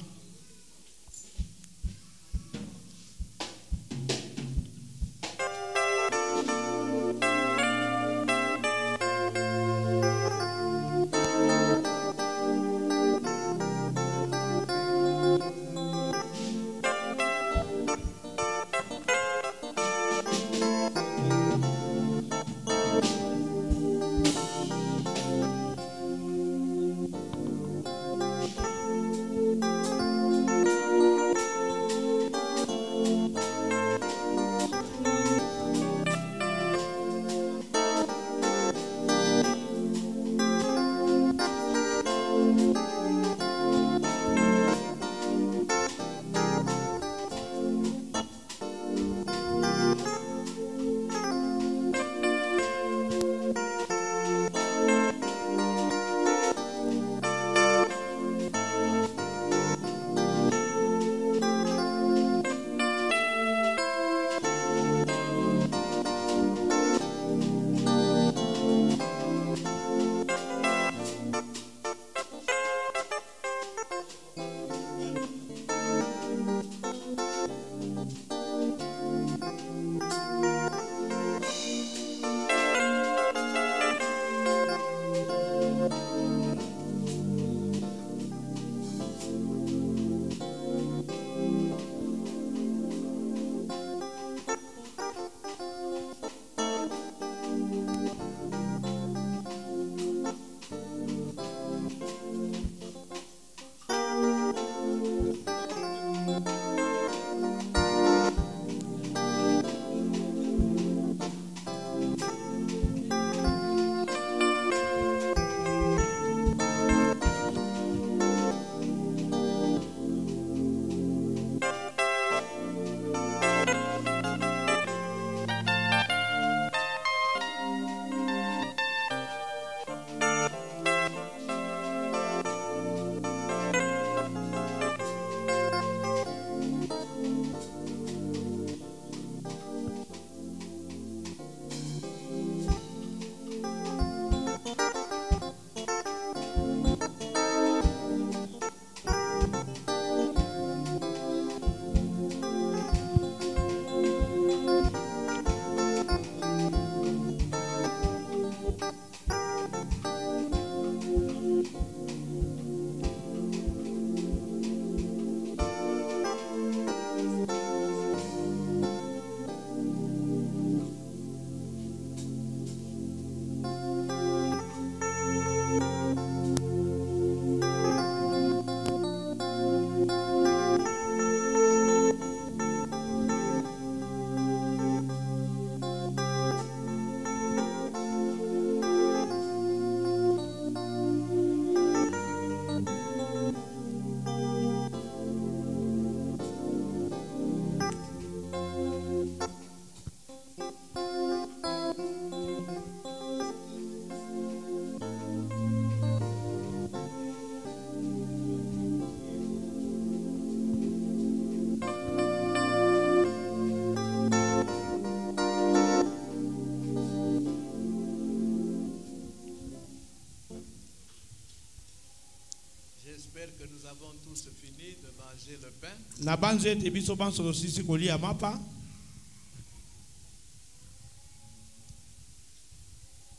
que nous avons tous fini de manger le pain. Na banze te biso banso sisi kolia mapa.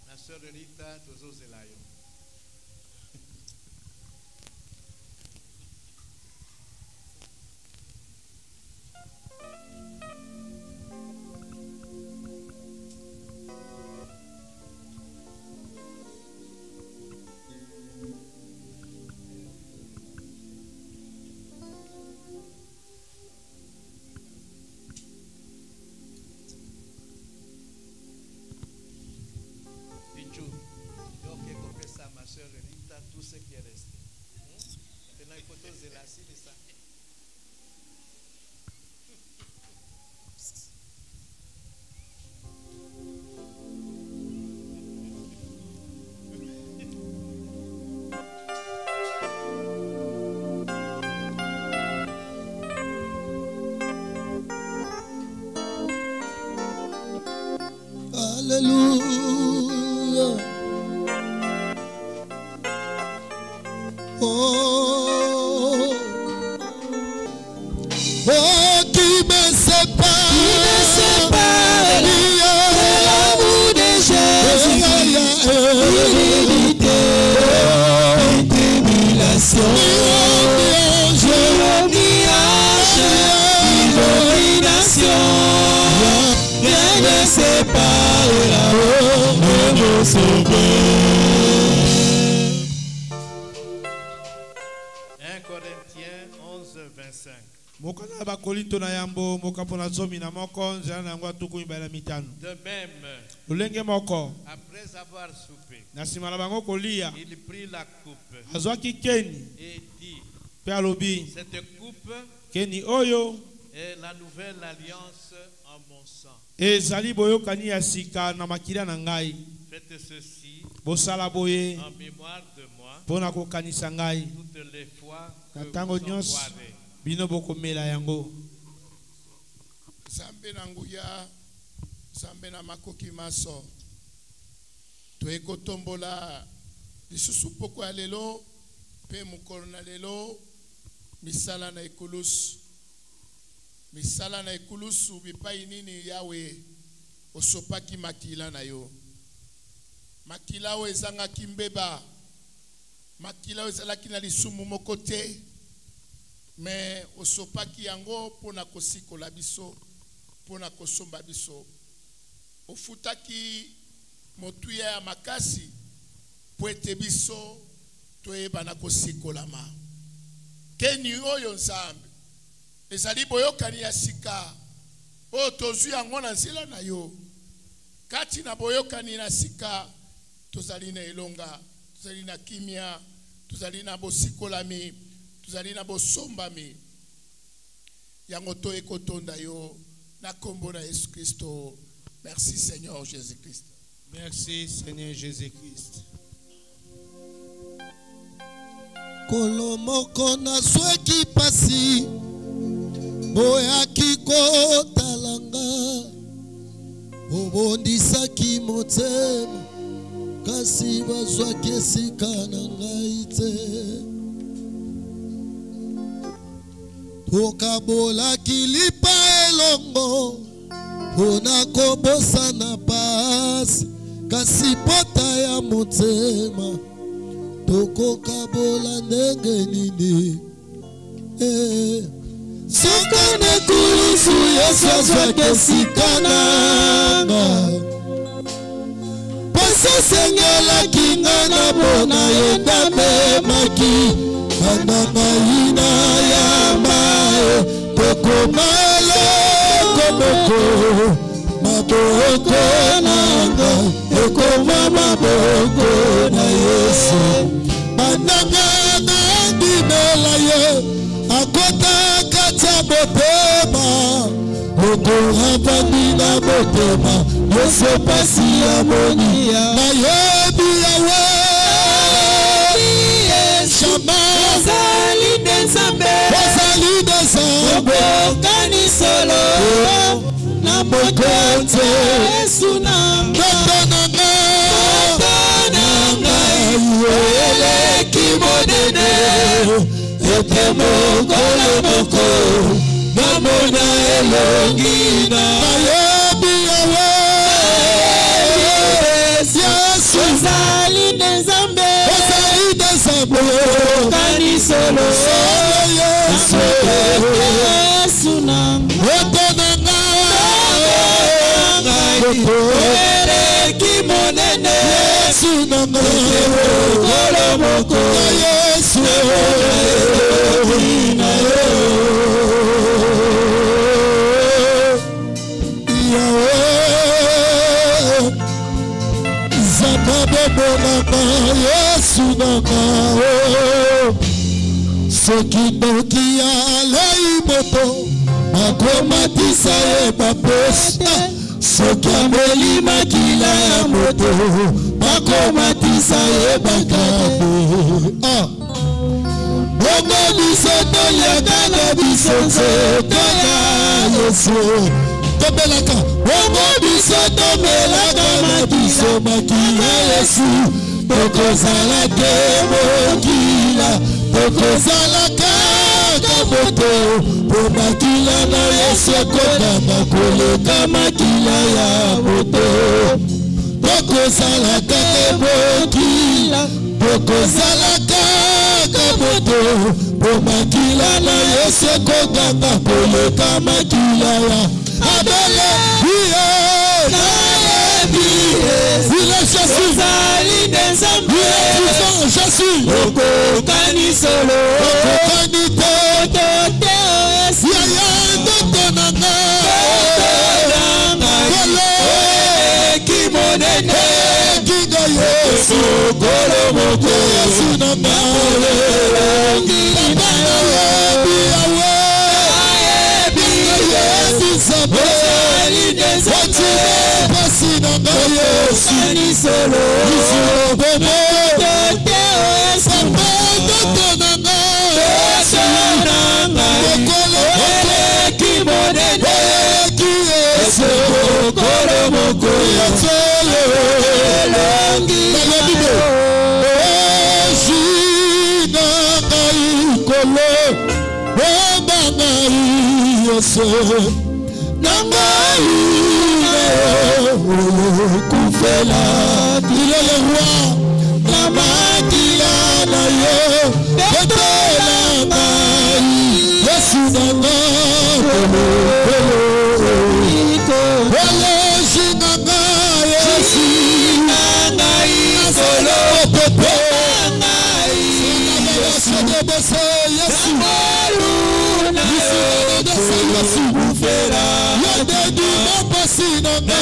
La sœur Rita tozo zelayo. Ma soeur Rita, tout ce qui est resté. Maintenant, il faut tous de la cible ça. virilité, intimidation, calomniage, abomination, rien ne séparera de mon Sauveur. 1 Corinthiens 11:25. Mokana ba kolinto na yambo mokapona zomi na moko nzela na ngwa tuku ibala mitano. De même, Ulenge moko après avoir soupé, na sima na bango kolia il prit la coupe azwaki keni et dit, pe alobi cette coupe keni oyo est la nouvelle alliance en mon sang. ezali boyokani ya sika na makila na ngai. Faites ceci Bosala boye en mémoire de moi pona kokanisa ngai toutes les fois na que tango vous en nyonso boirez. bino bokomela yango. Zambe na nguya, zambe na makoki maso. Toeko tombola lisusu poko ya lelo pe mukolo na lelo misala na ekulusu. Misala na ekulusu bipai nini yawe osopaki makila na yo. Makila o ezanga kimbeba. Makila o ezalaki na lisumu moko te. Mais osopaki yango pona kosikola biso, pona kosomba biso. Ofutaki motuya ya makasi po ete biso toyeba na kosikolama. Keni oyo Nzambe ezali boyokani ya sika oyo tozwi yango na nzela na yo. Kati na boyokani na sika tozali na elonga, tozali na kimia, tozali na bosikolami, tozali na bosombami. Yango to ekotonda yo na kombo na Yesu Kristo. Merci Seigneur Jésus-Christ. Merci Seigneur Jésus-Christ. Kolomoko na sweki pasi boyaki kotalanga obondisaki motema kasi bazwaki esika na ngai te tokabolaki lipa elongo mpona kobosana pasi kasi pota ya motema tokokabola ndenge nini soka na kulusu Yesu azwaki esika nanga pasi esengelaki nga na bona ye ndamemaki banda ngai na yamba tokoma eloko moko maboko na ngai ekoma maboko na Yesu bandanga na ndimela ye akota kati ya motema lokola vandi na motema Yesu pasi ya moni nayebi yawe Ozali Nzambe okani solo na mokonzi Yesu na nanga eleki monene ete mokolo moko namona elongi na nayebi yawe Yesu ozali Nzambe okani solo Yesu na eleki monene Yesu nanga mokolo moko Yesu Yawe Zamabe bonaka Yesu nanga soki doki ya lei moto akomatisa ye baposa soki ameli makila ya moto akomatisa ye bakabe bongo biso toliaka na biso nzoto ya Yesu tobelaka bongo biso tomelaka na biso makila Yesu tokozala te mokila tokozala kaka moto po makila na Yesu ekokama koleka makila ya moto bokozala kaka mokila bokozala kaka moto po makila na Yesu ekoganga koleka makila ya Abele il est Jésus. Il est puissant, Jésus. Okokani solo. Okokani te. Yaya ndotonanga. Kolo. Kimonene. Kinga Yesu. Kolo moko. Yesu nanga. Papa na yebi yawe. Yesu sabe. Pasi nanga Yesu. Ni solo. Bobo. Kufela, il est le roi, la makila na yo, betela mai, Yesu nanga, Yesu nanga, Yesu nanga, solo pepe, Yesu, Yesu, kufela, yende du mapasi nanga.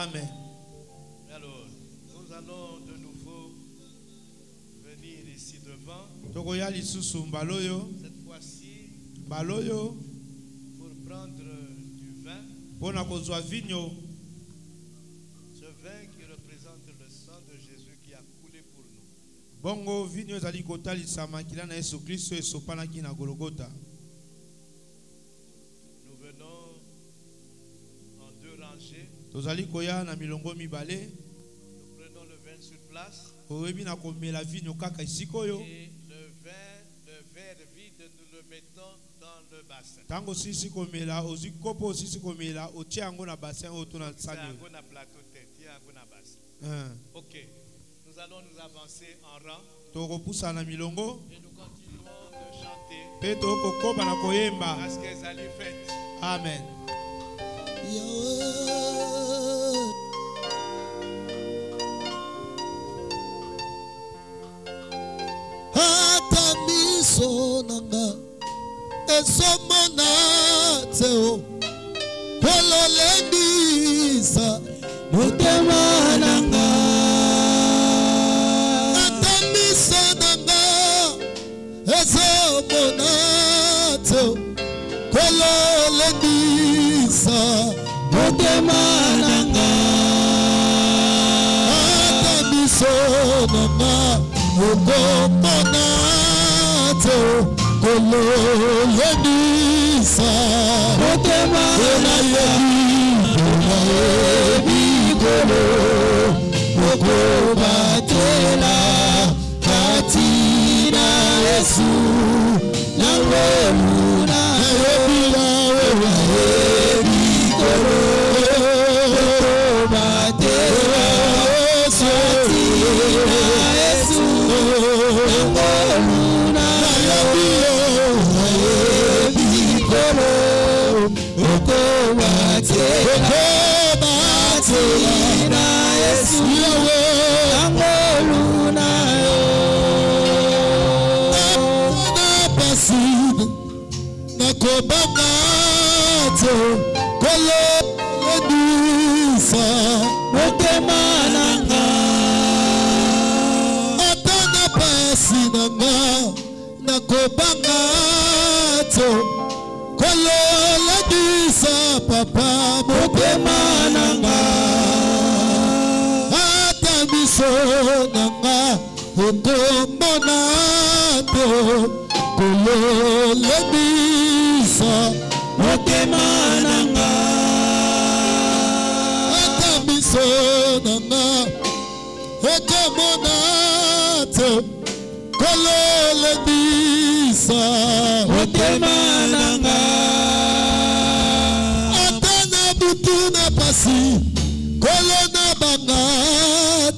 Amen. Alors, nous allons de nouveau venir ici devant. Cette fois-ci, pour prendre du vin. Ce vin qui représente le sang de Jésus qui a coulé pour nous. Bongo vinyo zali kotalisama kila na Yesu Kristo esopanaki na Golgotha. Nous venons en deux rangées. Tozali koya na milongo mibale. Nous prenons le vin sur place. Oyebi na komela vinyo kaka isikoyo. Et le verre vide, nous le mettons dans le bassin. Tango sisi komela, ozi kopo sisi komela, otie yango na bassin oto na sani. Na plateau tie yango na bassin. OK. Nous allons nous avancer en rang. Tokopusa na milongo. Et nous continuons de chanter. Pe tokokoba na koyemba. Parce qu'elles allaient faites. Amen. Sonanga esomona teo kolole motema nanga atamiso nanga ezomona te kololendisa motema nanga atamiso nanga okomona te kololendisa motema nanga ebikolo okobatela katina Yesu nangoluna ebila wewe ebikolo okobatela katina Yesu nangoluna ebikolo okobatela katina Yesu nangoluna nakobanga te kolendisa motema nanga ata na pasi nanga nakobanga te kolendisa papa motema nanga ata miso nanga okomona te kolendisa motema nanga ata miso nanga okomona te kolendisa motema nanga ata na butu na pasi kolona banga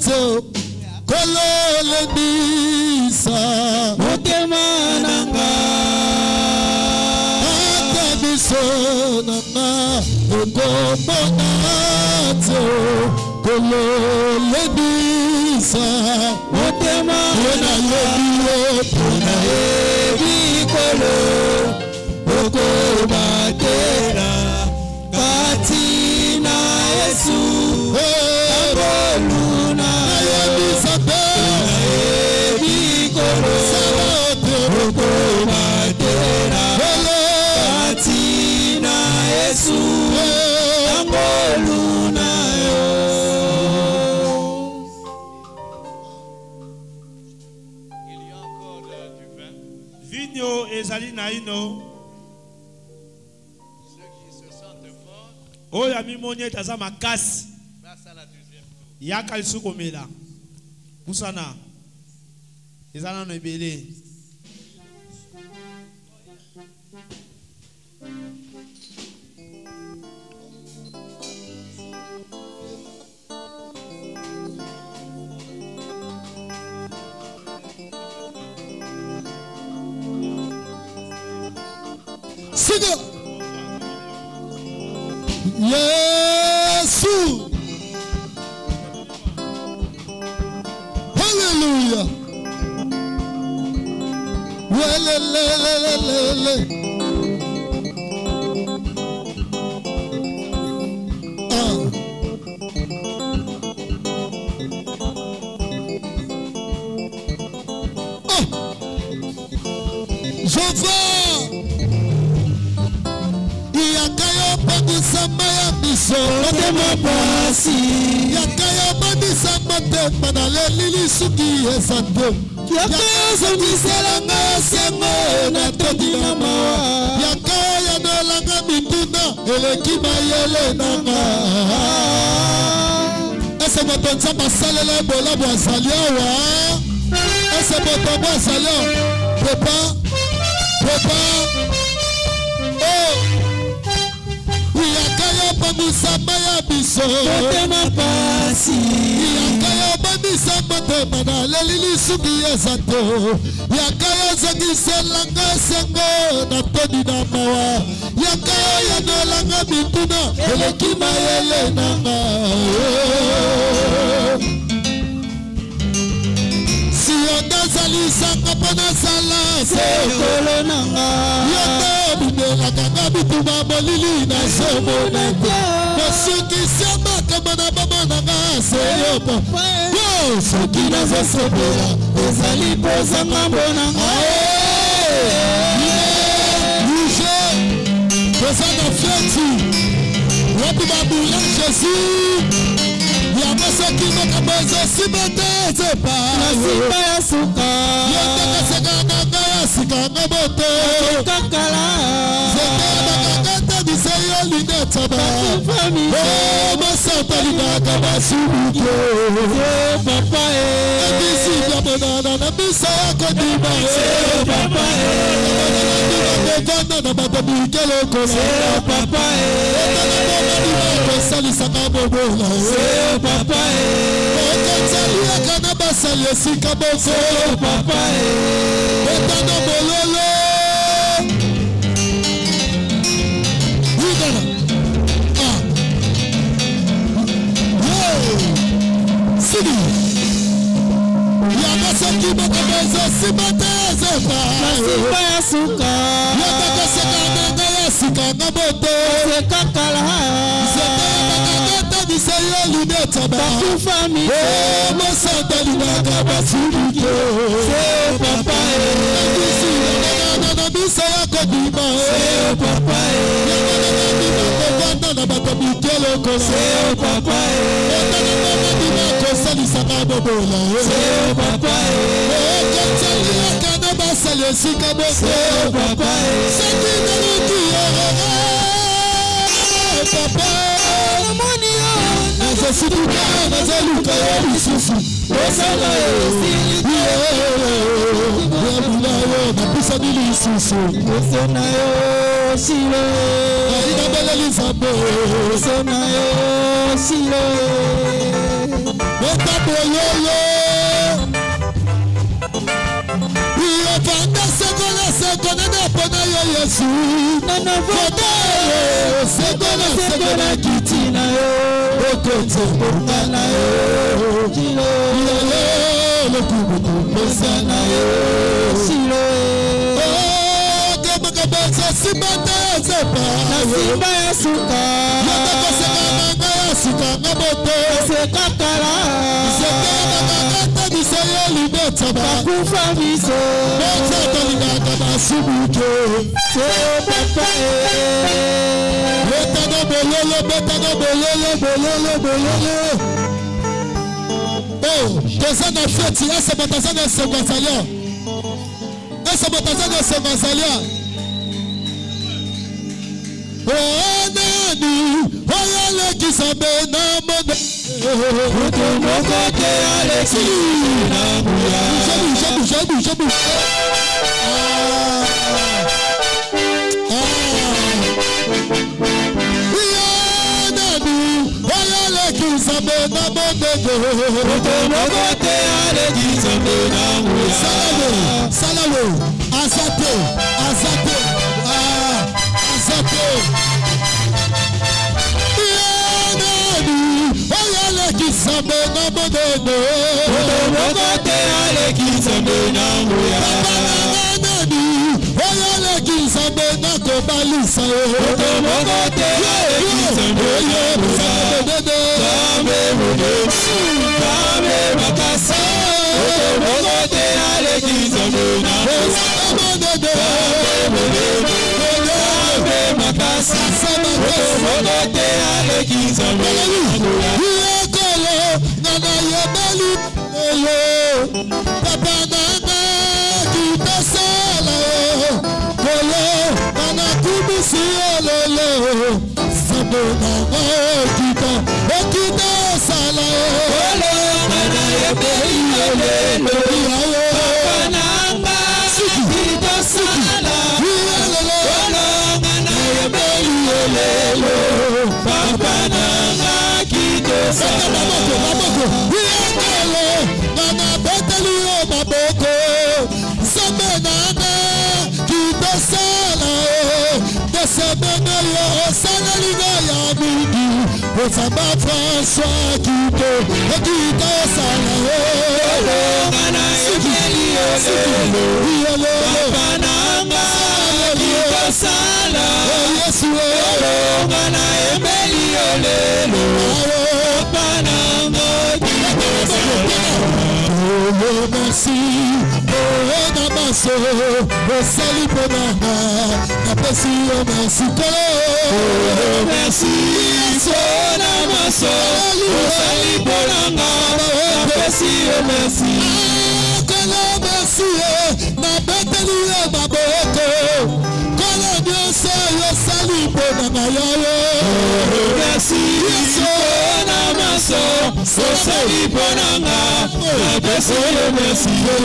te kolendisa motema nanga ata miso nanga okomona te kolendisa motema nanga pona ebikolo okobatela katina Yesu nangoluna ebikolo okobatela katina Yesu nangoluna Il y a encore du vin. Vigno ezali na ino. Ceux qui se sentent forts, Oyo amimoni etaza makasi. passe à la deuxième tour. Yaka lisuko mela. Kusana. Ezana no ebele. Siga Yesu Hallelujah Welelelelele Je vois Yakayo Bandisamba ya biso motema pasi Yakayo Bandisamba te Manaleli suki esante yakayo zongiselanga sengo na toti na mawa Yakayo yanolanga mituna Eleki mayele nanga Ese moto nzamba salela bola bwazali awa Ese moto bwazali awa Pepa Oh Yakayo Bandisamba ya biso motema pasi Yakayo Bandisamba te Manaleli suki esante Yakayo zongiselanga sengo na toti na mawa Yakayo yanolanga mituna Eleki mayele nanga Si on a sali sanga pona sala sekolo nanga Yoto Namelaka na bituma molili na somona te. Soki sema kama na mama na nga seyo papa. Soki nazosepela ezali poza ngambo na nga. Lige poza na feti wapi babula Jésus. Yama soki makambo ezosima zepa na simba ya suka. Yotaka seka nanga ya sika nga moto. Kakala zeka bakakata biseyo linetaba. Oh masanta linaka basubike. Papa ebisi yamonana na bisa yako dima. Papa ebana na batabikele kola. Papa salisaka bobola. Papa okotsaliaka na basali esika boko. Papa etana bololo igana sidi yaka soki bakabezo sibatezepa simba ya suka yaka seka nanga ya sika nga boto sekakala sekakata biseyo lunetaba bakufami mosanta linaka basirike papa na bisa yako dima papa na bato mikelo kola papa kosalisaka bobola papa okotsaliaka na basali esika boko papa soki naluki papa moni nazosituka nazaluka yo lisusu osala yabula yo napisani lisusu osona yo silo ainabelela nzambe osona yo silo otaboyolo iyopanda sekola sekonene mpona yo yesu nanavoda yo sekola sekola kiti na yo okotsembonga na yo ilelo lokubukumbesa na yo silo okebakabanza simba te zepa na simba ya suka yotakoseka nanga ya suka nga boto sekakala sekakakata biso yo linetaba bakufa biso botatolingaka basubuke sepapa betana bololo betana bololo bololo. Oh, toza na feti ese bataza na sengasalia ese bataza na sengasalia. Oh nani oya lekisa bena mona utumokote alexi na muya shabu Salalo, azate, Samba François Kito, Kito Salao, Pananga, Kito Salao. Oh merci, oh namaso, oh salut bonanga, napesi oh merci oh merci, oh namaso, oh salut bonanga, napesi oh merci. Kolo merci, na beteli oh baboko, kolo nyonso yo salut bonanga yo. Oh merci, oh namaso, oh salut bonanga, napesi oh merci. Ce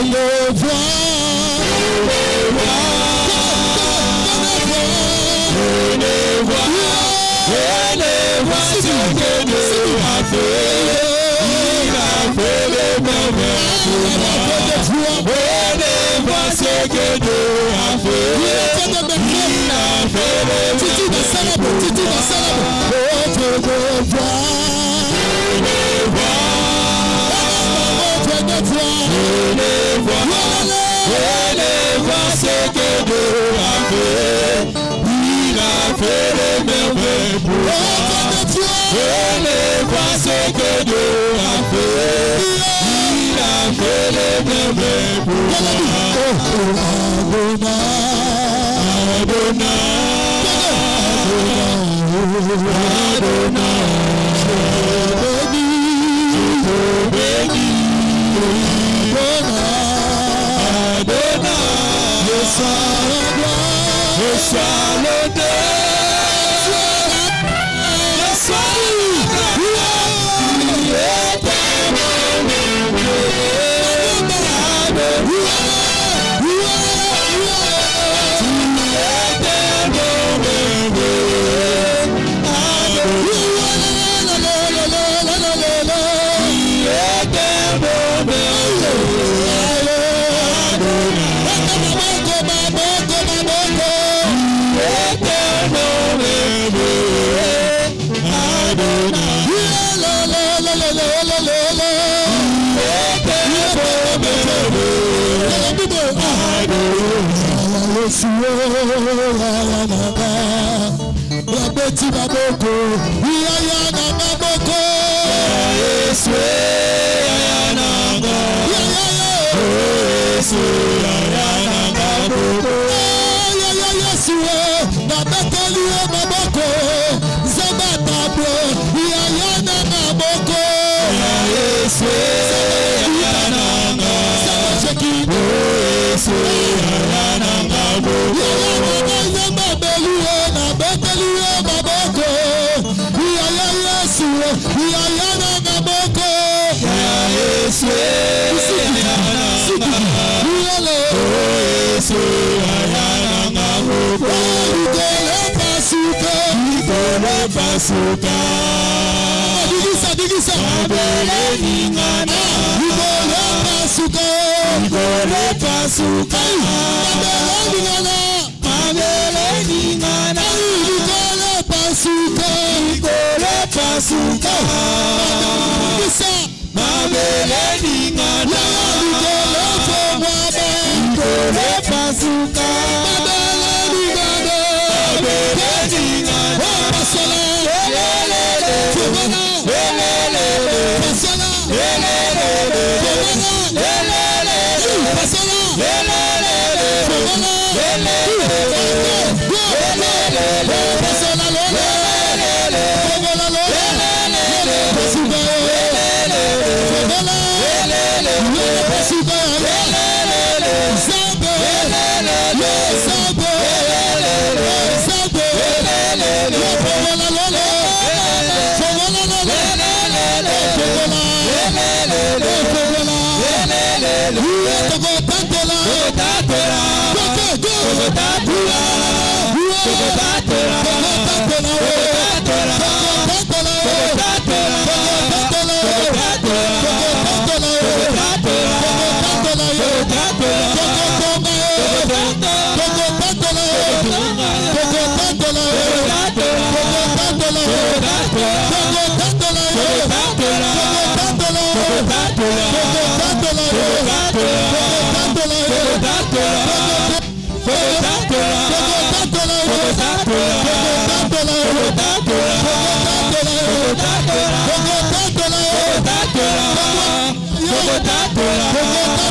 que Dieu a fait, il a fait les merveilles pour moi. Venez voir ce que Dieu a fait, il a fait les merveilles pour venez voir ce que Dieu a fait, il a fait les merveilles pour moi. Venez voir ce que Dieu a fait, il a fait les merveilles pour moi. Bogotá,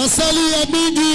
Asali ya mingi